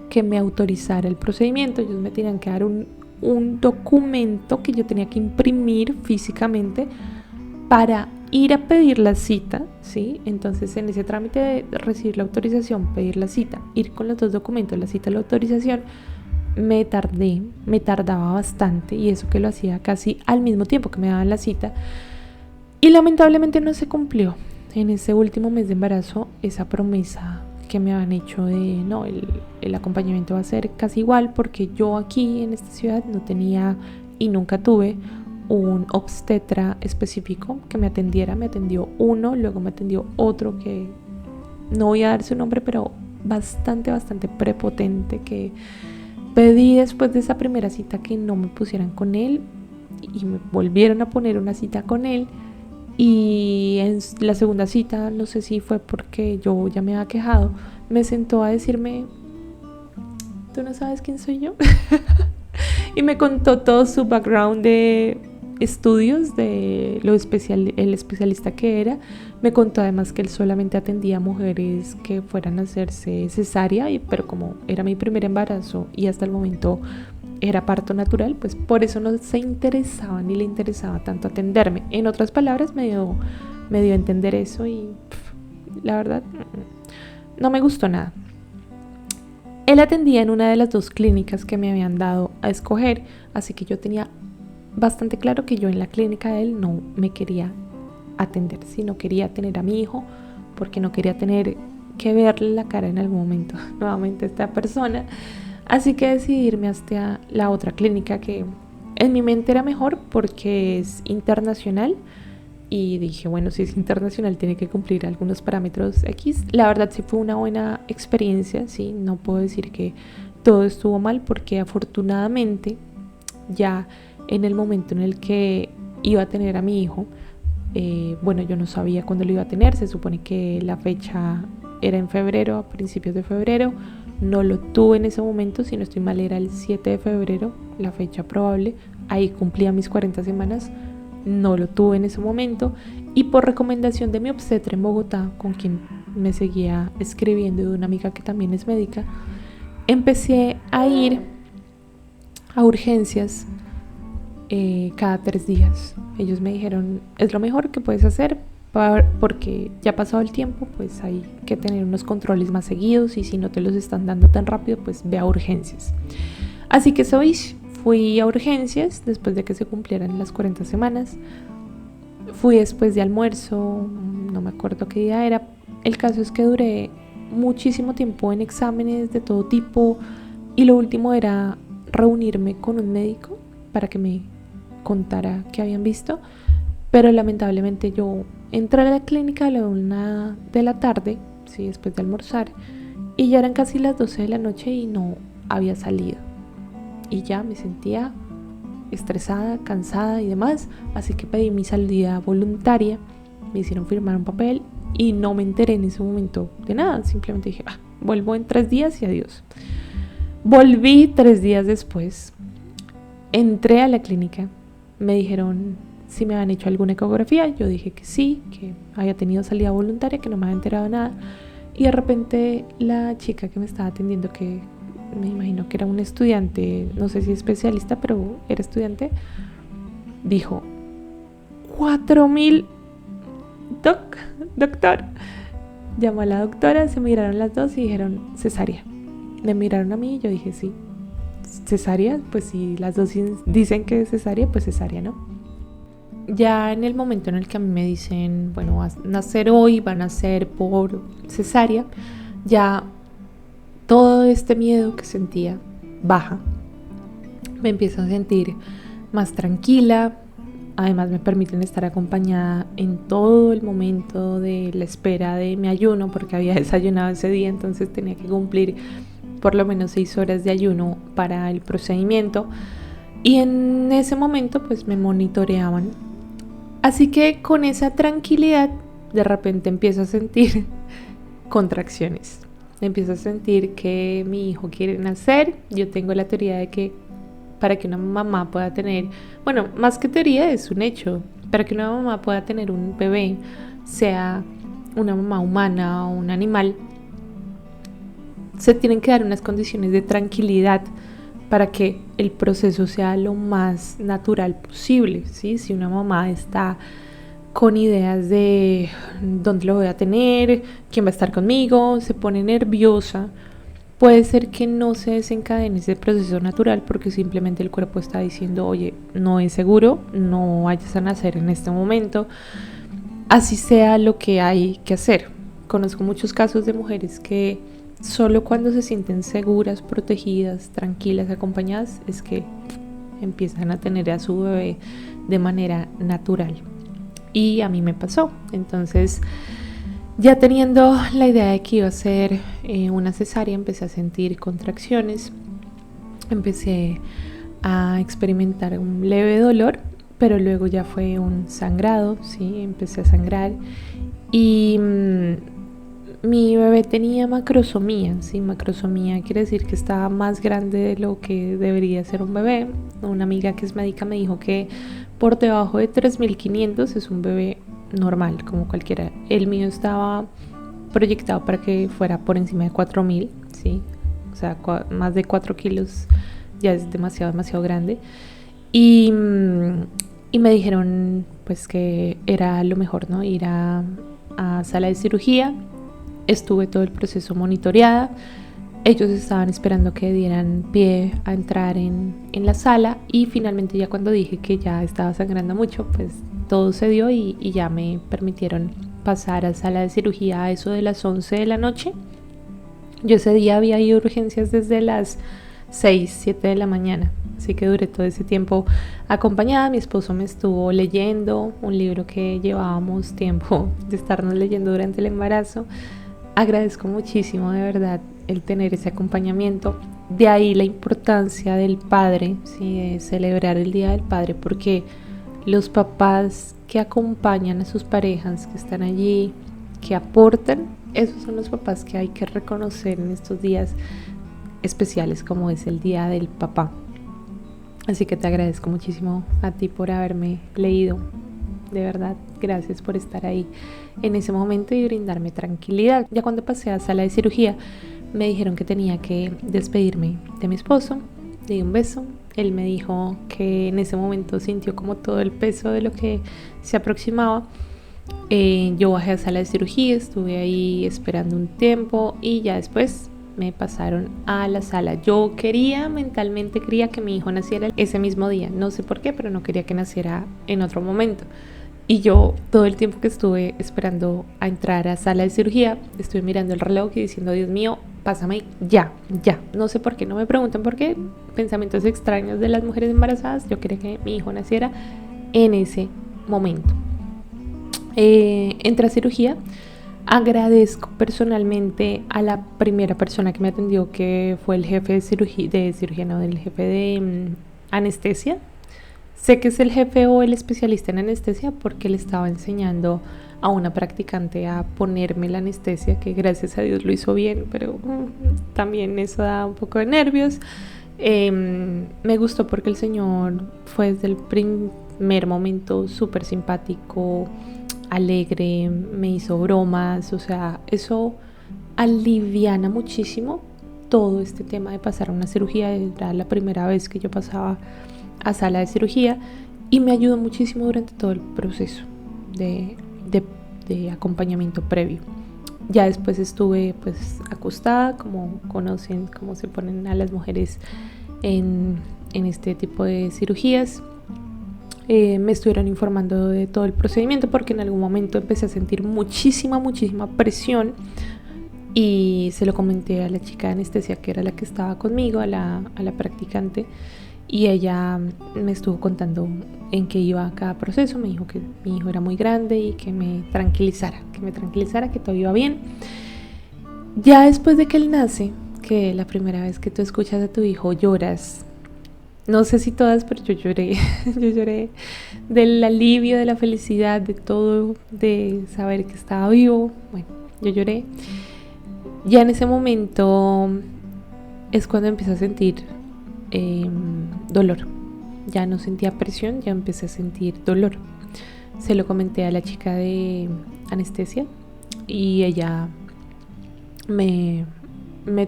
que me autorizara el procedimiento, ellos me tenían que dar un documento que yo tenía que imprimir físicamente para ir a pedir la cita, ¿sí? Entonces en ese trámite de recibir la autorización, pedir la cita, ir con los dos documentos, la cita y la autorización, me tardaba bastante, y eso que lo hacía casi al mismo tiempo que me daban la cita, y lamentablemente no se cumplió en ese último mes de embarazo esa promesa que me habían hecho de no, el acompañamiento va a ser casi igual, porque yo aquí en esta ciudad no tenía y nunca tuve un obstetra específico que me atendiera. Me atendió uno, luego me atendió otro que no voy a dar su nombre, pero bastante prepotente, que pedí después de esa primera cita que no me pusieran con él y me volvieron a poner una cita con él, y en la segunda cita, no sé si fue porque yo ya me había quejado, me sentó a decirme: ¿tú no sabes quién soy yo? Y me contó todo su background de estudios, de el especialista que era. Me contó además que él solamente atendía a mujeres que fueran a hacerse cesárea, pero como era mi primer embarazo y hasta el momento era parto natural, pues por eso no se interesaba ni le interesaba tanto atenderme. En otras palabras, me dio a entender eso, y la verdad no me gustó nada. Él atendía en una de las dos clínicas que me habían dado a escoger, así que yo tenía bastante claro que yo en la clínica de él no me quería atender, sino quería tener a mi hijo, porque no quería tener que verle la cara en algún momento nuevamente a esta persona. Así que decidí irme hasta la otra clínica, que en mi mente era mejor porque es internacional, y dije, bueno, si es internacional tiene que cumplir algunos parámetros X. La verdad sí fue una buena experiencia, sí, no puedo decir que todo estuvo mal, porque afortunadamente ya en el momento en el que iba a tener a mi hijo, bueno, yo no sabía cuándo lo iba a tener, se supone que la fecha era en febrero, a principios de febrero, no lo tuve en ese momento, si no estoy mal era el 7 de febrero, la fecha probable, ahí cumplía mis 40 semanas, no lo tuve en ese momento, y por recomendación de mi obstetra en Bogotá, con quien me seguía escribiendo, y de una amiga que también es médica, empecé a ir a urgencias cada 3 días. Ellos me dijeron, es lo mejor que puedes hacer, porque ya pasado el tiempo, pues hay que tener unos controles más seguidos, y si no te los están dando tan rápido, pues ve a urgencias. Así que fui a urgencias después de que se cumplieran las 40 semanas. Fui después de almuerzo, no me acuerdo qué día era. El caso es que duré muchísimo tiempo en exámenes de todo tipo, y lo último era reunirme con un médico para que me contara qué habían visto. Pero lamentablemente yo entré a la clínica a la 1 de la tarde, sí, después de almorzar, y ya eran casi las 12 de la noche y no había salido. Y ya me sentía estresada, cansada y demás, así que pedí mi salida voluntaria, me hicieron firmar un papel y no me enteré en ese momento de nada, simplemente dije, vuelvo en 3 días y adiós. Volví 3 días después, entré a la clínica, me dijeron si me habían hecho alguna ecografía, yo dije que sí, que había tenido salida voluntaria, que no me había enterado de nada, y de repente la chica que me estaba atendiendo, que me imagino que era un estudiante, no sé si especialista, pero era estudiante, dijo: 4,000, doc, doctor. Llamó a la doctora, se miraron las dos y dijeron cesárea. Me miraron a mí y yo dije sí. ¿Cesárea? Pues si las dos dicen que es cesárea, pues cesárea, ¿no? Ya en el momento en el que a mí me dicen, bueno, va a nacer hoy, va a nacer por cesárea, ya todo este miedo que sentía baja. Me empiezo a sentir más tranquila. Además me permiten estar acompañada en todo el momento de la espera de mi ayuno, porque había desayunado ese día, entonces tenía que cumplir por lo menos 6 horas de ayuno para el procedimiento. Y en ese momento pues me monitoreaban. Así que con esa tranquilidad de repente empiezo a sentir contracciones. Empiezo a sentir que mi hijo quiere nacer. Yo tengo la teoría de que para que una mamá pueda tener, bueno, más que teoría es un hecho, para que una mamá pueda tener un bebé, sea una mamá humana o un animal, se tienen que dar unas condiciones de tranquilidad para que el proceso sea lo más natural posible, ¿sí? Si una mamá está con ideas de dónde lo voy a tener, quién va a estar conmigo, se pone nerviosa, puede ser que no se desencadene ese proceso natural porque simplemente el cuerpo está diciendo, oye, no es seguro, no vayas a nacer en este momento, así sea lo que hay que hacer. Conozco muchos casos de mujeres que solo cuando se sienten seguras, protegidas, tranquilas, acompañadas, es que empiezan a tener a su bebé de manera natural. Y a mí me pasó. Entonces, ya teniendo la idea de que iba a ser una cesárea, empecé a sentir contracciones, empecé a experimentar un leve dolor, pero luego ya fue un sangrado, ¿sí? Empecé a sangrar y mi bebé tenía macrosomía, ¿sí? Macrosomía quiere decir que estaba más grande de lo que debería ser un bebé. Una amiga que es médica me dijo que por debajo de 3.500 es un bebé normal, como cualquiera. El mío estaba proyectado para que fuera por encima de 4.000, ¿sí? O sea, más de 4 kilos ya es demasiado grande. Y me dijeron pues que era lo mejor, ¿no? Ir a sala de cirugía. Estuve todo el proceso monitoreada. Ellos estaban esperando que dieran pie a entrar en la sala y finalmente ya cuando dije que ya estaba sangrando mucho, pues todo se dio y ya me permitieron pasar a sala de cirugía a eso de las 11 de la noche. Yo ese día había ido a urgencias desde las 6, 7 de la mañana, así que duré todo ese tiempo acompañada. Mi esposo me estuvo leyendo un libro que llevábamos tiempo de estarnos leyendo durante el embarazo. Agradezco muchísimo de verdad el tener ese acompañamiento. De ahí la importancia del padre, ¿sí? De celebrar el Día del Padre, porque los papás que acompañan a sus parejas, que están allí, que aportan, esos son los papás que hay que reconocer en estos días especiales como es el Día del Papá. Así que te agradezco muchísimo a ti por haberme leído. De verdad, gracias por estar ahí en ese momento y brindarme tranquilidad. Ya cuando pasé a sala de cirugía, me dijeron que tenía que despedirme de mi esposo. Le di un beso. Él me dijo que en ese momento sintió como todo el peso de lo que se aproximaba. Yo bajé a sala de cirugía, estuve ahí esperando un tiempo y ya después me pasaron a la sala. Yo mentalmente quería que mi hijo naciera ese mismo día. No sé por qué, pero no quería que naciera en otro momento. Y yo todo el tiempo que estuve esperando a entrar a sala de cirugía, estuve mirando el reloj y diciendo, Dios mío, pásame ya. No sé por qué, no me pregunten por qué. Pensamientos extraños de las mujeres embarazadas. Yo quería que mi hijo naciera en ese momento. Entré a cirugía. Agradezco personalmente a la primera persona que me atendió, que fue el jefe del jefe de anestesia. Sé que es el jefe o el especialista en anestesia porque le estaba enseñando a una practicante a ponerme la anestesia, que gracias a Dios lo hizo bien, pero también eso da un poco de nervios. Me gustó porque el señor fue desde el primer momento súper simpático, alegre, me hizo bromas, o sea, eso aliviana muchísimo todo este tema de pasar a una cirugía. Era la primera vez que yo pasaba a sala de cirugía y me ayudó muchísimo durante todo el proceso de de acompañamiento previo. Ya después estuve pues acostada, como conocen, cómo se ponen a las mujeres en este tipo de cirugías. Me estuvieron informando de todo el procedimiento porque en algún momento empecé a sentir muchísima presión y se lo comenté a la chica de anestesia, que era la que estaba conmigo, a la practicante, y ella me estuvo contando en qué iba cada proceso. Me dijo que mi hijo era muy grande y que me tranquilizara, que todo iba bien. Ya después de que él nace, que la primera vez que tú escuchas a tu hijo lloras, no sé si todas, pero yo lloré. Yo lloré del alivio, de la felicidad, de todo, de saber que estaba vivo. Bueno, yo lloré. Ya en ese momento es cuando empecé a sentir dolor. Ya no sentía presión, ya empecé a sentir dolor. Se lo comenté a la chica de anestesia y ella me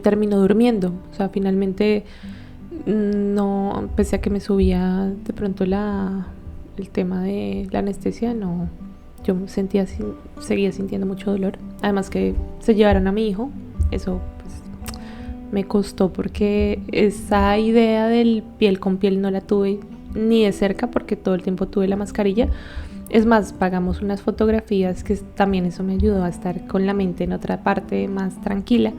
terminó durmiendo. O sea, finalmente no, pese a que me subía de pronto el tema de la anestesia, no, yo seguía sintiendo mucho dolor. Además que se llevaron a mi hijo, eso pues me costó porque esa idea del piel con piel no la tuve ni de cerca porque todo el tiempo tuve la mascarilla. Es más, pagamos unas fotografías que también eso me ayudó a estar con la mente en otra parte más tranquila,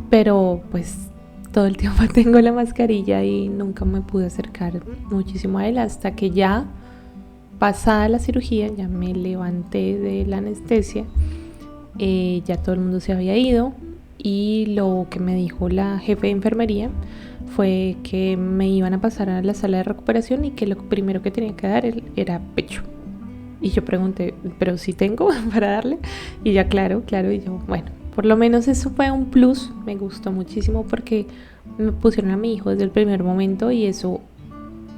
pero pues todo el tiempo tengo la mascarilla y nunca me pude acercar muchísimo a él hasta que ya pasada la cirugía, ya me levanté de la anestesia, ya todo el mundo se había ido y lo que me dijo la jefe de enfermería fue que me iban a pasar a la sala de recuperación y que lo primero que tenía que dar era pecho. Y yo pregunté, ¿pero sí tengo para darle? Y ya, claro, y yo, bueno, por lo menos eso fue un plus, me gustó muchísimo porque me pusieron a mi hijo desde el primer momento y eso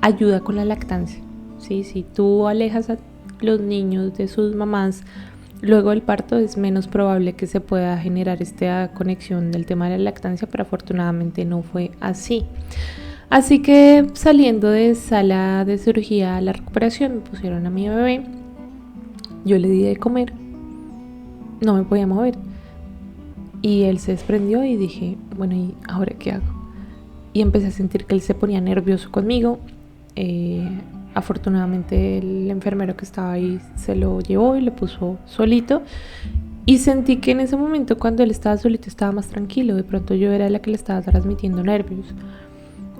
ayuda con la lactancia. ¿Sí? Si tú alejas a los niños de sus mamás luego del parto, es menos probable que se pueda generar esta conexión del tema de la lactancia, pero afortunadamente no fue así. Así que saliendo de sala de cirugía a la recuperación, me pusieron a mi bebé, yo le di de comer, no me podía mover y él se desprendió y dije, bueno, ¿y ahora qué hago? Y empecé a sentir que él se ponía nervioso conmigo. Afortunadamente el enfermero que estaba ahí se lo llevó y lo puso solito y sentí que en ese momento cuando él estaba solito estaba más tranquilo. De pronto yo era la que le estaba transmitiendo nervios.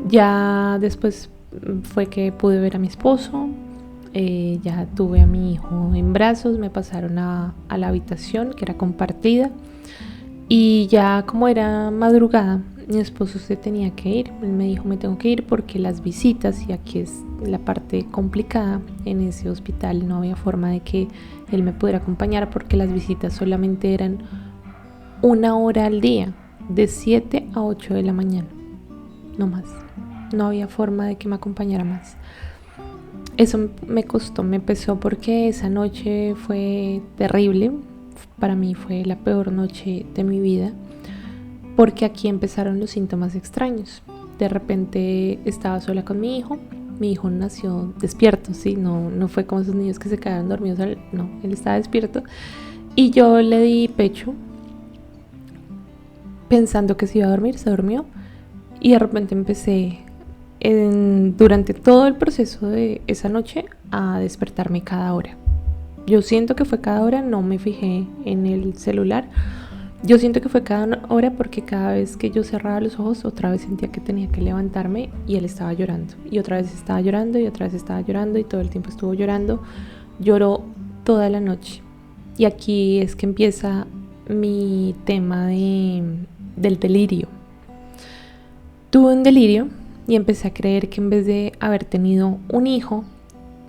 Ya después fue que pude ver a mi esposo, ya tuve a mi hijo en brazos, me pasaron a la habitación que era compartida y ya como era madrugada mi esposo se tenía que ir. Él me dijo, me tengo que ir porque las visitas, y aquí es la parte complicada, en ese hospital no había forma de que él me pudiera acompañar porque las visitas solamente eran 1 hora al día, de 7 a 8 de la mañana, no más. No había forma de que me acompañara más. Eso me costó, me pesó porque esa noche fue terrible. Para mí fue la peor noche de mi vida porque aquí empezaron los síntomas extraños. De repente estaba sola con mi hijo nació despierto, ¿sí? No fue como esos niños que se quedaron dormidos, no, él estaba despierto y yo le di pecho pensando que se iba a dormir, se durmió y de repente empecé durante todo el proceso de esa noche a despertarme cada hora. Yo siento que fue cada hora, no me fijé en el celular. Yo siento que fue cada hora porque cada vez que yo cerraba los ojos otra vez sentía que tenía que levantarme y él estaba llorando. Y otra vez estaba llorando y otra vez estaba llorando y todo el tiempo estuvo llorando. Lloró toda la noche. Y aquí es que empieza mi tema del delirio. Tuve un delirio y empecé a creer que en vez de haber tenido un hijo,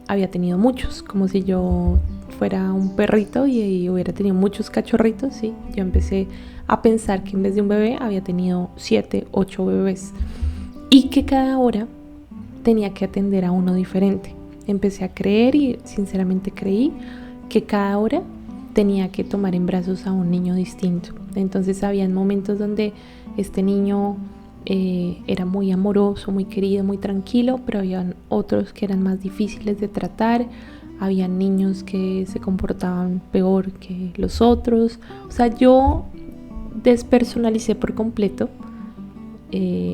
había tenido muchos, como si yo fuera un perrito y hubiera tenido muchos cachorritos, ¿sí? Yo empecé a pensar que en vez de un bebé había tenido 7, 8 bebés y que cada hora tenía que atender a uno diferente. Empecé a creer y sinceramente creí que cada hora tenía que tomar en brazos a un niño distinto. Entonces había momentos donde este niño era muy amoroso, muy querido, muy tranquilo, pero había otros que eran más difíciles de tratar. había niños que se comportaban peor que los otros. O sea, yo despersonalicé por completo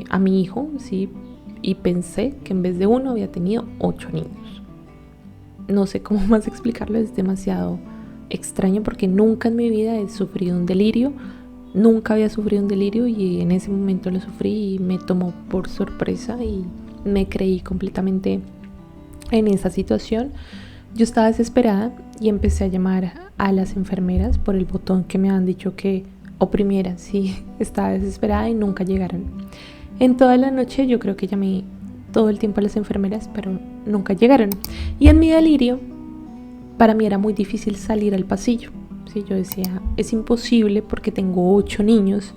a mi hijo, ¿sí? Y pensé que en vez de uno había tenido 8 niños. No sé cómo más explicarlo, es demasiado extraño porque nunca en mi vida he sufrido un delirio. Nunca había sufrido un delirio y en ese momento lo sufrí y me tomó por sorpresa y me creí completamente en esa situación. Yo estaba desesperada y empecé a llamar a las enfermeras por el botón que me habían dicho que oprimiera. Sí, estaba desesperada y nunca llegaron. En toda la noche yo creo que llamé todo el tiempo a las enfermeras, pero nunca llegaron. Y en mi delirio, para mí era muy difícil salir al pasillo. Sí, yo decía, es imposible porque tengo 8 niños,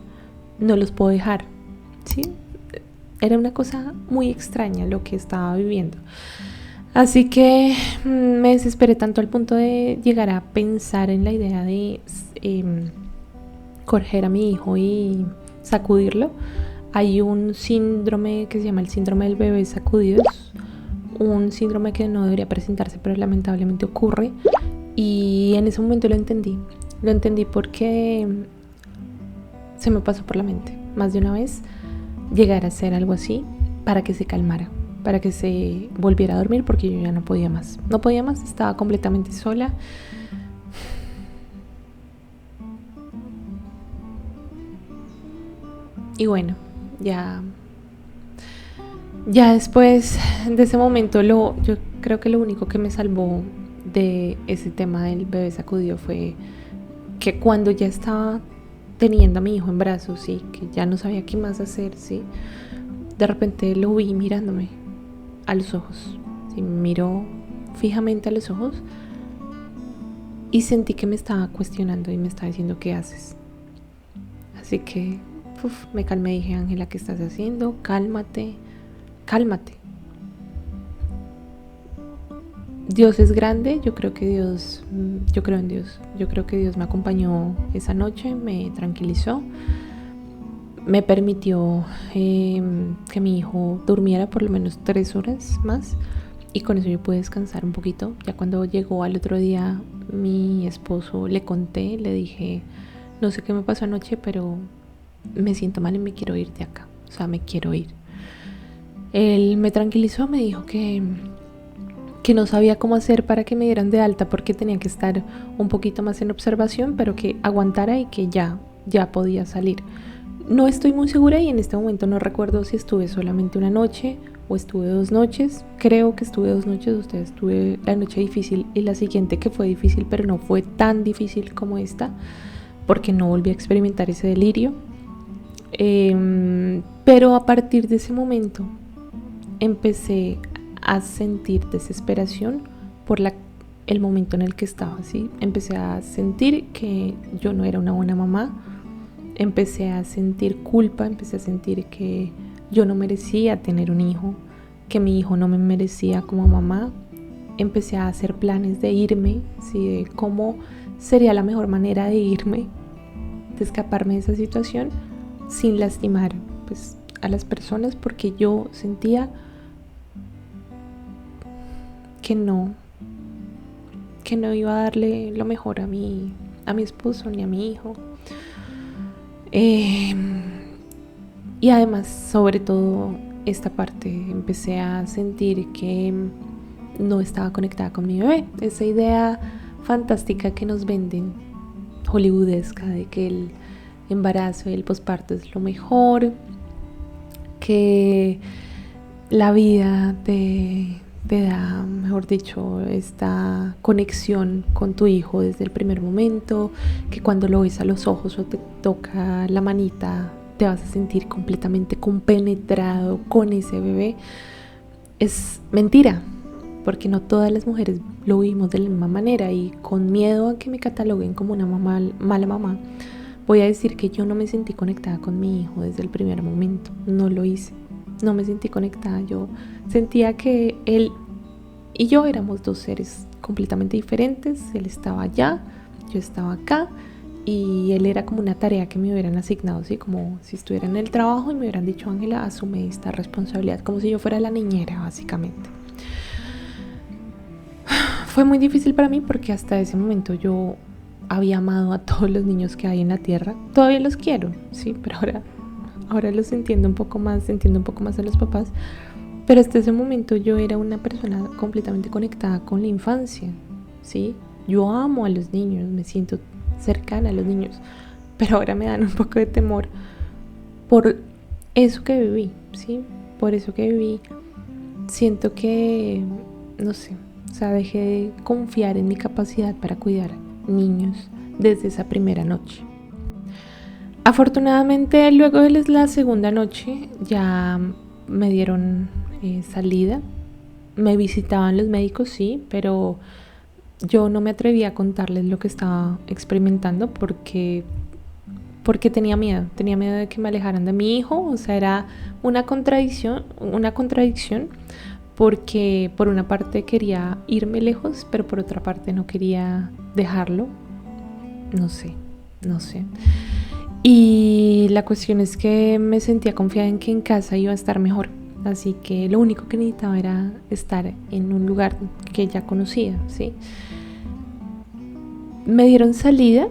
no los puedo dejar. ¿Sí? Era una cosa muy extraña lo que estaba viviendo. Así que me desesperé tanto al punto de llegar a pensar en la idea de coger a mi hijo y sacudirlo. Hay un síndrome que se llama el síndrome del bebé sacudido. Es un síndrome que no debería presentarse, pero lamentablemente ocurre. Y en ese momento lo entendí. Lo entendí porque se me pasó por la mente más de una vez llegar a hacer algo así para que se calmara, para que se volviera a dormir, porque yo ya no podía más. No podía más, estaba completamente sola. Y bueno, ya después de ese momento, yo creo que lo único que me salvó de ese tema del bebé sacudido fue que cuando ya estaba teniendo a mi hijo en brazos, sí, que ya no sabía qué más hacer, sí, de repente lo vi mirándome a los ojos, sí, me miró fijamente a los ojos y sentí que me estaba cuestionando y me estaba diciendo, ¿qué haces? Así que me calmé, dije, Ángela, ¿qué estás haciendo? Cálmate. Dios es grande, yo creo en Dios. Yo creo que Dios me acompañó esa noche, me tranquilizó, me permitió que mi hijo durmiera por lo menos 3 horas más y con eso yo pude descansar un poquito. Ya cuando llegó al otro día mi esposo, le conté, le dije, no sé qué me pasó anoche, pero me siento mal y me quiero ir de acá, o sea, me quiero ir. Él me tranquilizó, me dijo que no sabía cómo hacer para que me dieran de alta porque tenía que estar un poquito más en observación, pero que aguantara y que ya podía salir. No estoy muy segura y en este momento no recuerdo si estuve solamente una noche o estuve 2 noches. Creo que estuve 2 noches, estuve la noche difícil y la siguiente que fue difícil, pero no fue tan difícil como esta, porque no volví a experimentar ese delirio. Pero a partir de ese momento empecé a sentir desesperación por el momento en el que estaba, ¿sí? Empecé a sentir que yo no era una buena mamá, empecé a sentir culpa, empecé a sentir que yo no merecía tener un hijo, que mi hijo no me merecía como mamá. Empecé a hacer planes de irme, ¿sí? De cómo sería la mejor manera de irme, de escaparme de esa situación sin lastimar pues a las personas, porque yo sentía que no iba a darle lo mejor a mi esposo ni a mi hijo. Y además, sobre todo esta parte, empecé a sentir que no estaba conectada con mi bebé. Esa idea fantástica que nos venden, hollywoodesca, de que el embarazo y el posparto es lo mejor, que la vida te da, mejor dicho, esta conexión con tu hijo desde el primer momento, que cuando lo ves a los ojos o te toca la manita te vas a sentir completamente compenetrado con ese bebé. Es mentira, porque no todas las mujeres lo vimos de la misma manera, y con miedo a que me cataloguen como una mala mamá, voy a decir que yo no me sentí conectada con mi hijo desde el primer momento. No lo hice, no me sentí conectada. Yo sentía que él y yo éramos 2 seres completamente diferentes. Él estaba allá, yo estaba acá, y él era como una tarea que me hubieran asignado, ¿sí? Como si estuviera en el trabajo y me hubieran dicho, Ángela, asume esta responsabilidad, como si yo fuera la niñera, básicamente. Fue muy difícil para mí porque hasta ese momento yo había amado a todos los niños que hay en la tierra. Todavía los quiero, sí, pero ahora los entiendo un poco más a los papás. Pero hasta ese momento yo era una persona completamente conectada con la infancia, ¿sí? Yo amo a los niños, me siento cercana a los niños, pero ahora me dan un poco de temor por eso que viví, ¿sí? Por eso que viví. Siento que, no sé, o sea, dejé de confiar en mi capacidad para cuidar niños desde esa primera noche. Afortunadamente, luego de la segunda noche ya me dieron salida. Me visitaban los médicos, sí, pero yo no me atrevía a contarles lo que estaba experimentando porque tenía miedo de que me alejaran de mi hijo. O sea, era una contradicción porque por una parte quería irme lejos, pero por otra parte no quería dejarlo. No sé. Y la cuestión es que me sentía confiada en que en casa iba a estar mejor. Así que lo único que necesitaba era estar en un lugar que ya conocía, ¿sí? Me dieron salida.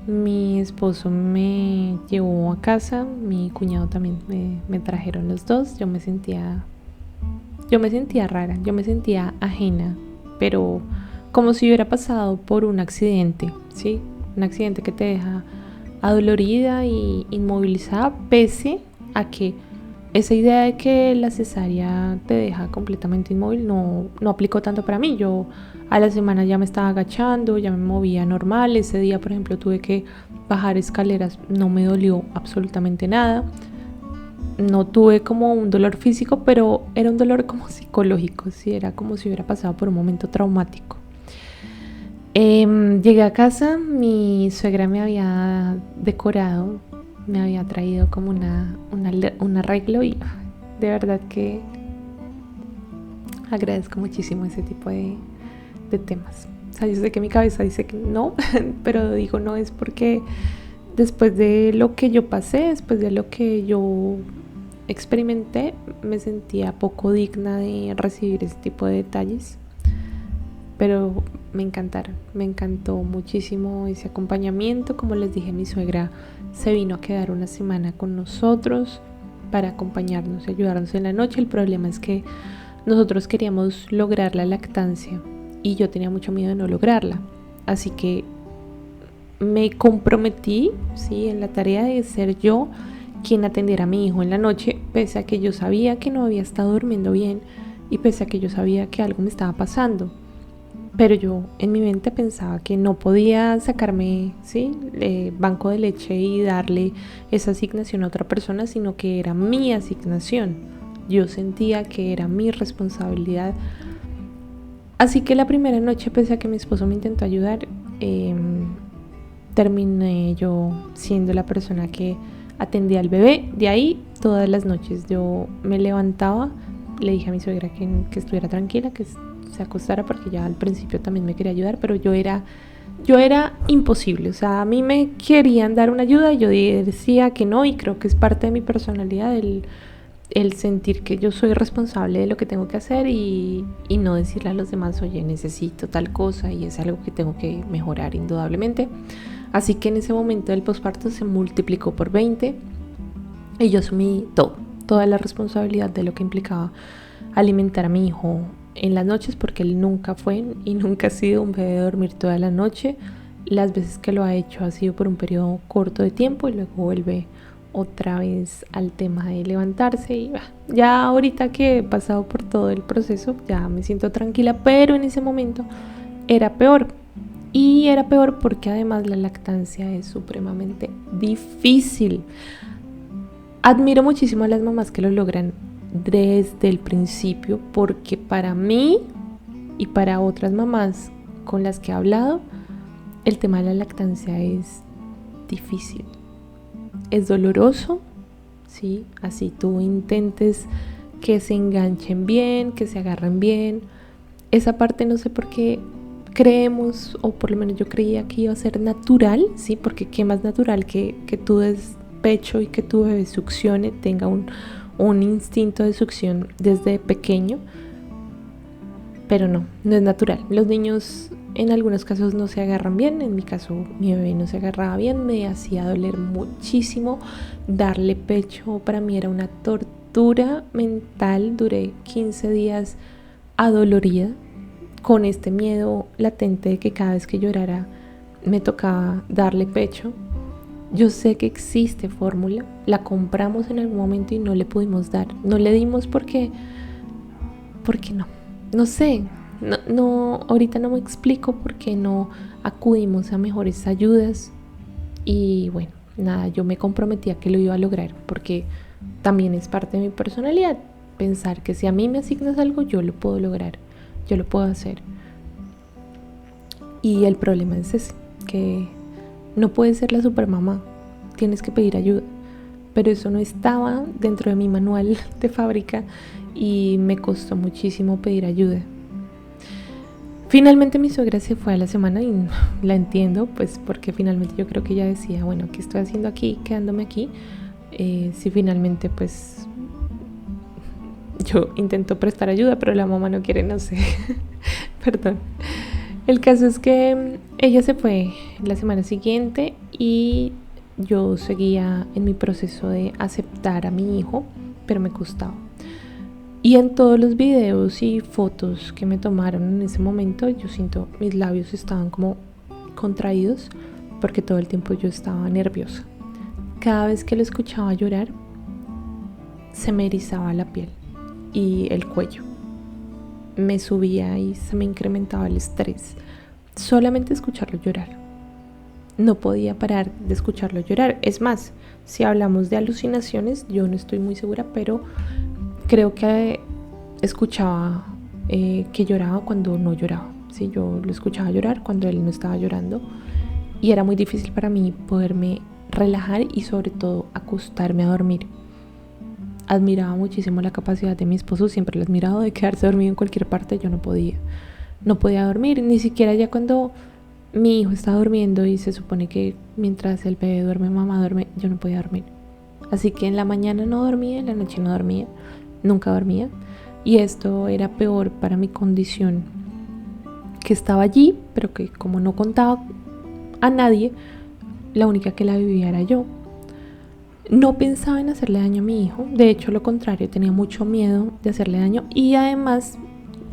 Mi esposo me llevó a casa, mi cuñado también me trajeron los dos. Yo me sentía rara, yo me sentía ajena, pero como si hubiera pasado por un accidente, ¿sí? Un accidente que te deja adolorida y inmovilizada, pese a que esa idea de que la cesárea te deja completamente inmóvil no aplicó tanto para mí. Yo a la semana ya me estaba agachando, ya me movía normal. Ese día, por ejemplo, tuve que bajar escaleras, no me dolió absolutamente nada. No tuve como un dolor físico, pero era un dolor como psicológico, ¿sí? Era como si hubiera pasado por un momento traumático. Llegué a casa, mi suegra me había decorado, me había traído como un arreglo y de verdad que agradezco muchísimo ese tipo de temas. O sea, yo sé que mi cabeza dice que no, pero digo no es porque después de lo que yo pasé, después de lo que yo experimenté, me sentía poco digna de recibir ese tipo de detalles. Pero me encantó muchísimo ese acompañamiento. Como les dije, mi suegra se vino a quedar una semana con nosotros para acompañarnos y ayudarnos en la noche. El problema es que nosotros queríamos lograr la lactancia y yo tenía mucho miedo de no lograrla. Así que me comprometí, ¿sí?, en la tarea de ser yo quien atendiera a mi hijo en la noche, pese a que yo sabía que no había estado durmiendo bien y pese a que yo sabía que algo me estaba pasando. Pero yo en mi mente pensaba que no podía sacarme, ¿sí?, banco de leche y darle esa asignación a otra persona, sino que era mi asignación. Yo sentía que era mi responsabilidad. Así que la primera noche, pese a que mi esposo me intentó ayudar, terminé yo siendo la persona que atendía al bebé. De ahí, todas las noches yo me levantaba, le dije a mi suegra que estuviera tranquila, que se acostara porque ya al principio también me quería ayudar, pero yo era imposible. O sea, a mí me querían dar una ayuda y yo decía que no, y creo que es parte de mi personalidad el sentir que yo soy responsable de lo que tengo que hacer y no decirle a los demás, oye, necesito tal cosa y es algo que tengo que mejorar indudablemente. Así que en ese momento del posparto se multiplicó por 20 y yo asumí toda la responsabilidad de lo que implicaba alimentar a mi hijo en las noches, porque él nunca fue y nunca ha sido un bebé de dormir toda la noche. Las veces que lo ha hecho ha sido por un periodo corto de tiempo y luego vuelve otra vez al tema de levantarse. Y ya ahorita que he pasado por todo el proceso ya me siento tranquila, pero en ese momento era peor. Y era peor porque además la lactancia es supremamente difícil. Admiro muchísimo a las mamás que lo logran desde el principio, porque para mí y para otras mamás con las que he hablado, el tema de la lactancia es difícil, es doloroso, ¿sí? Así tú intentes que se enganchen bien, que se agarren bien, esa parte no sé por qué creemos, o por lo menos yo creía que iba a ser natural, ¿sí? Porque qué más natural que tú des pecho y que tu bebé succione, tenga un instinto de succión desde pequeño. pero no es natural. Los niños en algunos casos no se agarran bien. En mi caso, mi bebé no se agarraba bien, me hacía doler muchísimo. Darle pecho para mí era una tortura mental. Duré 15 días adolorida, con este miedo latente de que cada vez que llorara me tocaba darle pecho. Yo sé que existe fórmula, la compramos en algún momento y no le pudimos dar. No le dimos porque no sé, no, ahorita no me explico por qué no acudimos a mejores ayudas. Y bueno, nada, yo me comprometí a que lo iba a lograr, porque también es parte de mi personalidad pensar que si a mí me asignas algo, yo lo puedo lograr, yo lo puedo hacer. Y el problema es ese, que no puedes ser la supermamá, tienes que pedir ayuda. Pero eso no estaba dentro de mi manual de fábrica y me costó muchísimo pedir ayuda. Finalmente mi suegra se fue a la semana y la entiendo, pues porque finalmente yo creo que ella decía, bueno, ¿qué estoy haciendo aquí, quedándome aquí? Si finalmente pues yo intento prestar ayuda, pero la mamá no quiere, no sé. Perdón. El caso es que ella se fue la semana siguiente y yo seguía en mi proceso de aceptar a mi hijo, pero me costaba. Y en todos los videos y fotos que me tomaron en ese momento, yo siento mis labios estaban como contraídos porque todo el tiempo yo estaba nerviosa. Cada vez que lo escuchaba llorar, se me erizaba la piel y el cuello. Me subía y se me incrementaba el estrés. Solamente escucharlo llorar. No podía parar de escucharlo llorar. Es más, si hablamos de alucinaciones, yo no estoy muy segura, pero creo que escuchaba que lloraba cuando no lloraba. ¿Sí? Yo lo escuchaba llorar cuando él no estaba llorando. Y era muy difícil para mí poderme relajar y sobre todo acostarme a dormir. Admiraba muchísimo la capacidad de mi esposo, siempre lo he admirado, de quedarse dormido en cualquier parte. Yo no podía dormir, ni siquiera ya cuando mi hijo está durmiendo y se supone que mientras el bebé duerme, mamá duerme, yo no podía dormir. Así que en la mañana no dormía, en la noche no dormía, nunca dormía. Y esto era peor para mi condición, que estaba allí, pero que como no contaba a nadie, la única que la vivía era yo. No pensaba en hacerle daño a mi hijo, de hecho lo contrario, tenía mucho miedo de hacerle daño y además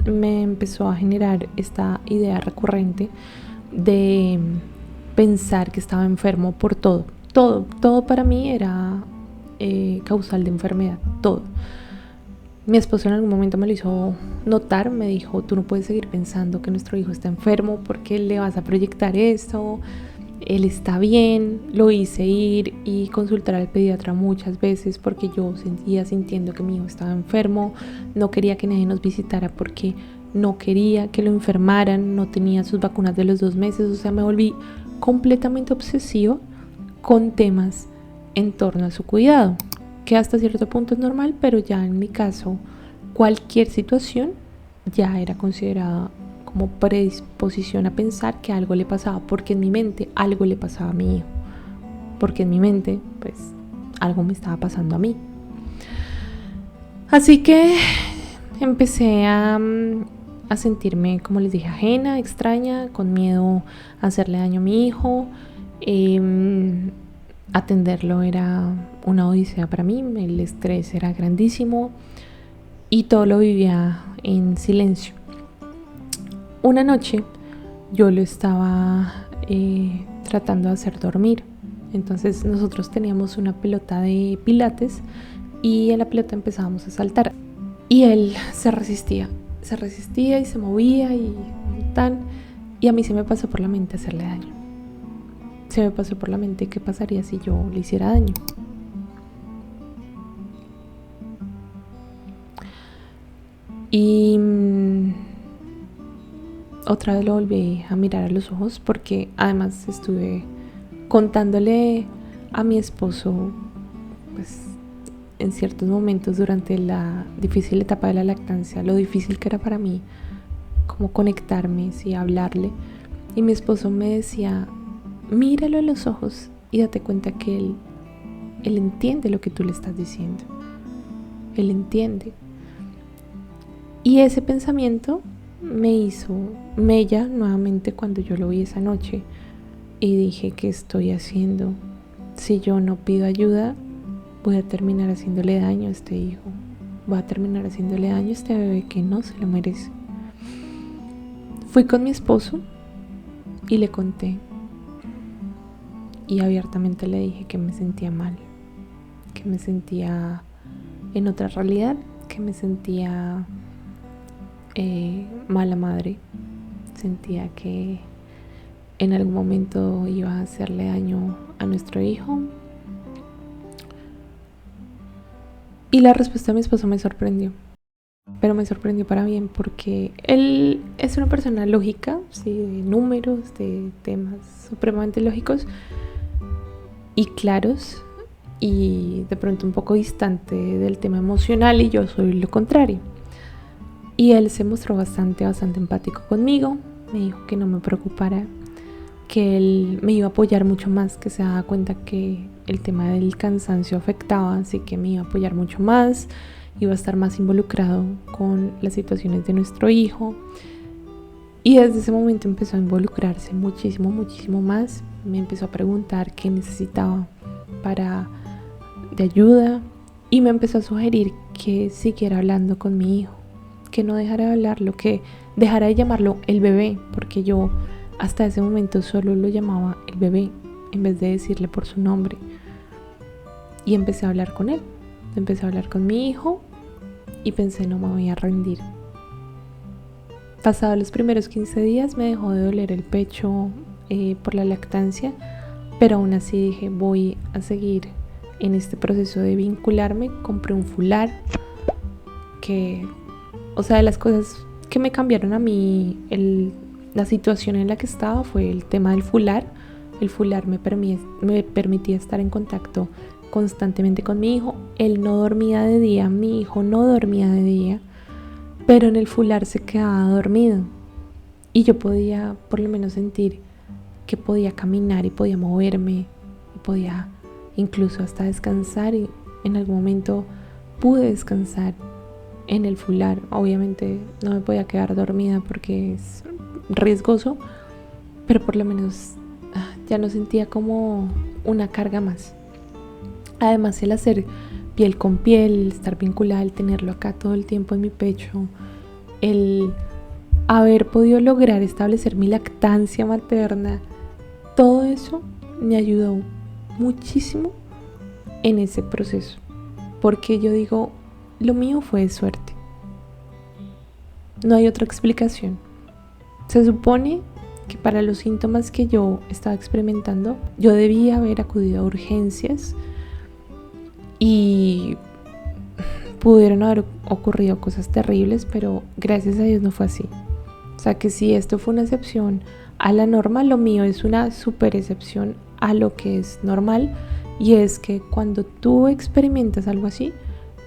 me empezó a generar esta idea recurrente de pensar que estaba enfermo por todo para mí era causal de enfermedad, todo. Mi esposo en algún momento me lo hizo notar, me dijo, tú no puedes seguir pensando que nuestro hijo está enfermo porque le vas a proyectar esto. Él está bien. Lo hice ir y consultar al pediatra muchas veces porque yo seguía sintiendo que mi hijo estaba enfermo. No quería que nadie nos visitara porque no quería que lo enfermaran. No tenía sus vacunas de los 2 meses. O sea, me volví completamente obsesiva con temas en torno a su cuidado, que hasta cierto punto es normal, pero ya en mi caso cualquier situación ya era considerada como predisposición a pensar que algo le pasaba, porque en mi mente algo le pasaba a mi hijo, porque en mi mente pues algo me estaba pasando a mí. Así que empecé a sentirme, como les dije, ajena, extraña, con miedo a hacerle daño a mi hijo. Atenderlo era una odisea para mí, el estrés era grandísimo y todo lo vivía en silencio. Una noche yo lo estaba tratando de hacer dormir. Entonces nosotros teníamos una pelota de pilates y en la pelota empezábamos a saltar. Y él se resistía y se movía y tan. Y a mí se me pasó por la mente hacerle daño. Se me pasó por la mente qué pasaría si yo le hiciera daño. Y otra vez lo volví a mirar a los ojos porque además estuve contándole a mi esposo pues en ciertos momentos durante la difícil etapa de la lactancia lo difícil que era para mí como conectarme, sí, hablarle. Y mi esposo me decía, míralo a los ojos y date cuenta que él entiende lo que tú le estás diciendo. Él entiende. Y ese pensamiento me hizo mella nuevamente cuando yo lo vi esa noche y dije, ¿qué estoy haciendo? Si yo no pido ayuda, voy a terminar haciéndole daño a este hijo, voy a terminar haciéndole daño a este bebé que no se lo merece. Fui con mi esposo y le conté y abiertamente le dije que me sentía mal, que me sentía en otra realidad, que me sentía mala madre, sentía que en algún momento iba a hacerle daño a nuestro hijo. Y la respuesta de mi esposo me sorprendió, pero me sorprendió para bien porque él es una persona lógica, sí, de números, de temas supremamente lógicos y claros, y de pronto un poco distante del tema emocional, y yo soy lo contrario. Y él se mostró bastante empático conmigo, me dijo que no me preocupara, que él me iba a apoyar mucho más, que se daba cuenta que el tema del cansancio afectaba, así que me iba a apoyar mucho más, iba a estar más involucrado con las situaciones de nuestro hijo. Y desde ese momento empezó a involucrarse muchísimo más, me empezó a preguntar qué necesitaba de ayuda, y me empezó a sugerir que siguiera hablando con mi hijo, que no dejara de hablarlo, que dejara de llamarlo el bebé, porque yo hasta ese momento solo lo llamaba el bebé en vez de decirle por su nombre. Y empecé a hablar con él, empecé a hablar con mi hijo y pensé, no me voy a rendir. Pasados los primeros 15 días me dejó de doler el pecho por la lactancia, pero aún así dije, voy a seguir en este proceso de vincularme. Compré un fular de las cosas que me cambiaron a mí la situación en la que estaba fue el tema del fular. El fular me permitía estar en contacto constantemente con mi hijo. Él no dormía de día, mi hijo no dormía de día, pero en el fular se quedaba dormido y yo podía por lo menos sentir que podía caminar y podía moverme y podía incluso hasta descansar, y en algún momento pude descansar en el fular. Obviamente no me podía quedar dormida porque es riesgoso, pero por lo menos ya no sentía como una carga más. Además, el hacer piel con piel, el estar vinculada, el tenerlo acá todo el tiempo en mi pecho, el haber podido lograr establecer mi lactancia materna, todo eso me ayudó muchísimo en ese proceso, porque yo digo, lo mío fue suerte, no hay otra explicación. Se supone que para los síntomas que yo estaba experimentando, yo debía haber acudido a urgencias y pudieron haber ocurrido cosas terribles, pero gracias a Dios no fue así. O sea que si esto fue una excepción a la norma, lo mío es una super excepción a lo que es normal, y es que cuando tú experimentas algo así,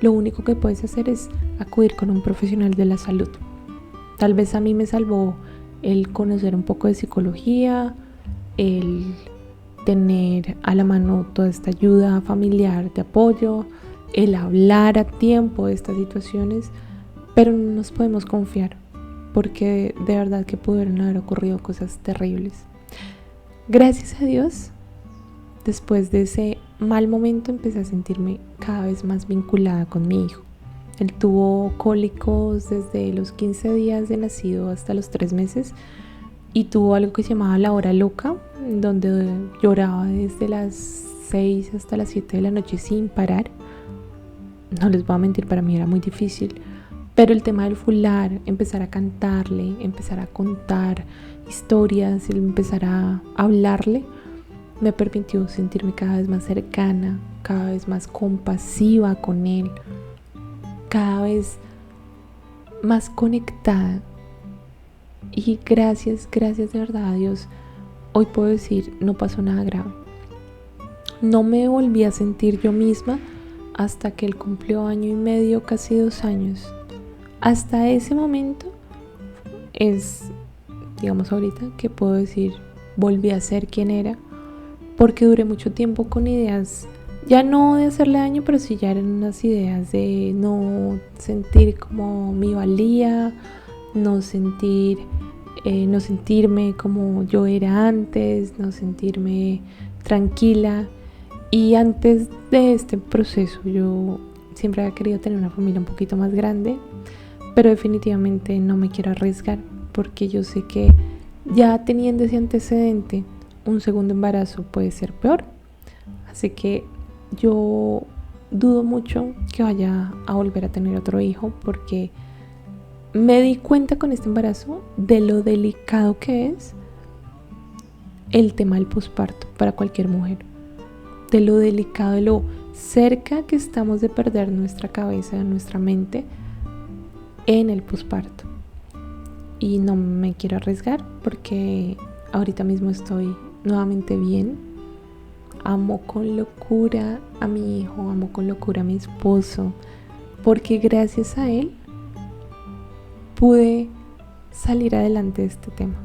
lo único que puedes hacer es acudir con un profesional de la salud. Tal vez a mí me salvó el conocer un poco de psicología, el tener a la mano toda esta ayuda familiar de apoyo, el hablar a tiempo de estas situaciones, pero no nos podemos confiar, porque de verdad que pudieron haber ocurrido cosas terribles. Gracias a Dios, después de ese mal momento empecé a sentirme cada vez más vinculada con mi hijo. Él tuvo cólicos desde los 15 días de nacido hasta los 3 meses y tuvo algo que se llamaba la hora loca, donde lloraba desde las 6 hasta las 7 de la noche sin parar. No les voy a mentir, para mí era muy difícil, pero el tema del fular, empezar a cantarle, empezar a contar historias, empezar a hablarle, me permitió sentirme cada vez más cercana, cada vez más compasiva con él, cada vez más conectada. Y gracias de verdad a Dios, hoy puedo decir, no pasó nada grave. No me volví a sentir yo misma hasta que él cumplió 1.5 años, casi 2 años. Hasta ese momento es, digamos ahorita, que puedo decir, volví a ser quien era, porque duré mucho tiempo con ideas, ya no de hacerle daño, pero sí ya eran unas ideas de no sentir como mi valía, no sentirme como yo era antes, no sentirme tranquila. Y antes de este proceso yo siempre había querido tener una familia un poquito más grande, pero definitivamente no me quiero arriesgar porque yo sé que ya teniendo ese antecedente, un segundo embarazo puede ser peor. Así que yo dudo mucho que vaya a volver a tener otro hijo porque me di cuenta con este embarazo de lo delicado que es el tema del posparto para cualquier mujer, de lo delicado, de lo cerca que estamos de perder nuestra cabeza, nuestra mente en el posparto. Y no me quiero arriesgar porque ahorita mismo estoy nuevamente bien. Amo con locura a mi hijo, amo con locura a mi esposo, porque gracias a él pude salir adelante de este tema.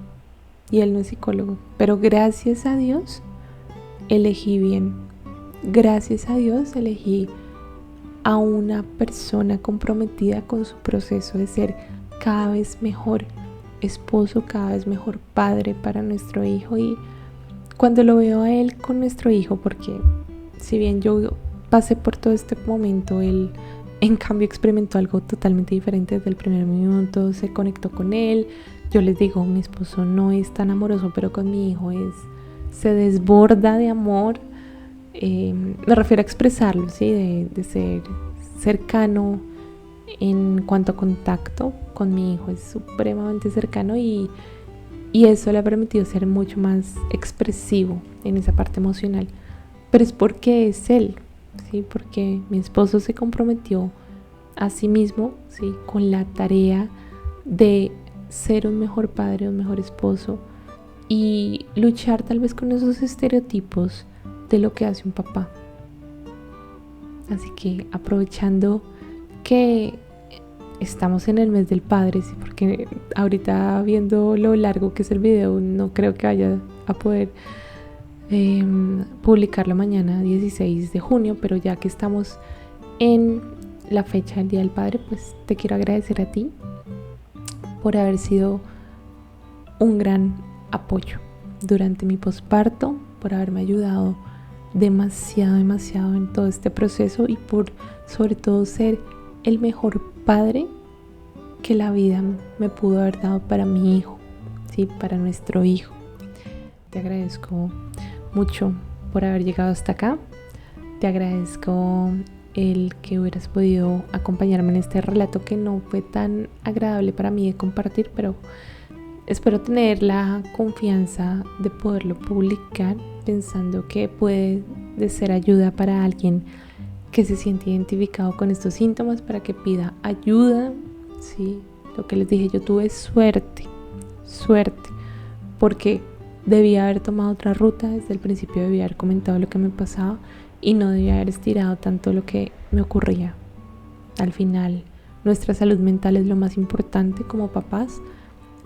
Y él no es psicólogo, pero gracias a Dios elegí bien. Gracias a Dios elegí a una persona comprometida con su proceso de ser cada vez mejor esposo, cada vez mejor padre para nuestro hijo. Y cuando lo veo a él con nuestro hijo, porque si bien yo pasé por todo este momento, él en cambio experimentó algo totalmente diferente desde el primer minuto, se conectó con él. Yo les digo, mi esposo no es tan amoroso, pero con mi hijo se desborda de amor. Me refiero a expresarlo, ¿sí? De ser cercano en cuanto a contacto con mi hijo, es supremamente cercano y eso le ha permitido ser mucho más expresivo en esa parte emocional. Pero es porque es él, ¿sí? Porque mi esposo se comprometió a sí mismo, ¿sí? Con la tarea de ser un mejor padre, un mejor esposo y luchar tal vez con esos estereotipos de lo que hace un papá. Así que aprovechando que estamos en el mes del padre, sí, porque ahorita viendo lo largo que es el video no creo que vaya a poder publicarlo mañana 16 de junio, pero ya que estamos en la fecha del Día del Padre, pues te quiero agradecer a ti por haber sido un gran apoyo durante mi posparto, por haberme ayudado demasiado en todo este proceso y por sobre todo ser el mejor padre que la vida me pudo haber dado para mi hijo, ¿sí? Para nuestro hijo. Te agradezco mucho por haber llegado hasta acá. Te agradezco el que hubieras podido acompañarme en este relato que no fue tan agradable para mí de compartir, pero espero tener la confianza de poderlo publicar pensando que puede de ser ayuda para alguien que se siente identificado con estos síntomas para que pida ayuda. Sí, lo que les dije, yo tuve suerte, porque debía haber tomado otra ruta, desde el principio debía haber comentado lo que me pasaba y no debía haber estirado tanto lo que me ocurría. Al final, nuestra salud mental es lo más importante como papás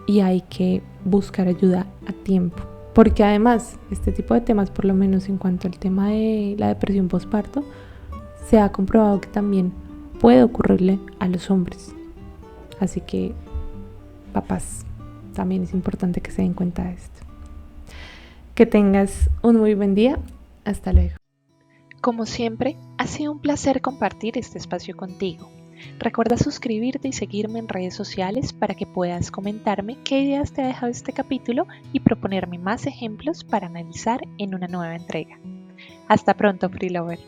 y hay que buscar ayuda a tiempo. Porque además, este tipo de temas, por lo menos en cuanto al tema de la depresión postparto, se ha comprobado que también puede ocurrirle a los hombres. Así que, papás, también es importante que se den cuenta de esto. Que tengas un muy buen día. Hasta luego. Como siempre, ha sido un placer compartir este espacio contigo. Recuerda suscribirte y seguirme en redes sociales para que puedas comentarme qué ideas te ha dejado este capítulo y proponerme más ejemplos para analizar en una nueva entrega. Hasta pronto, Free Lover.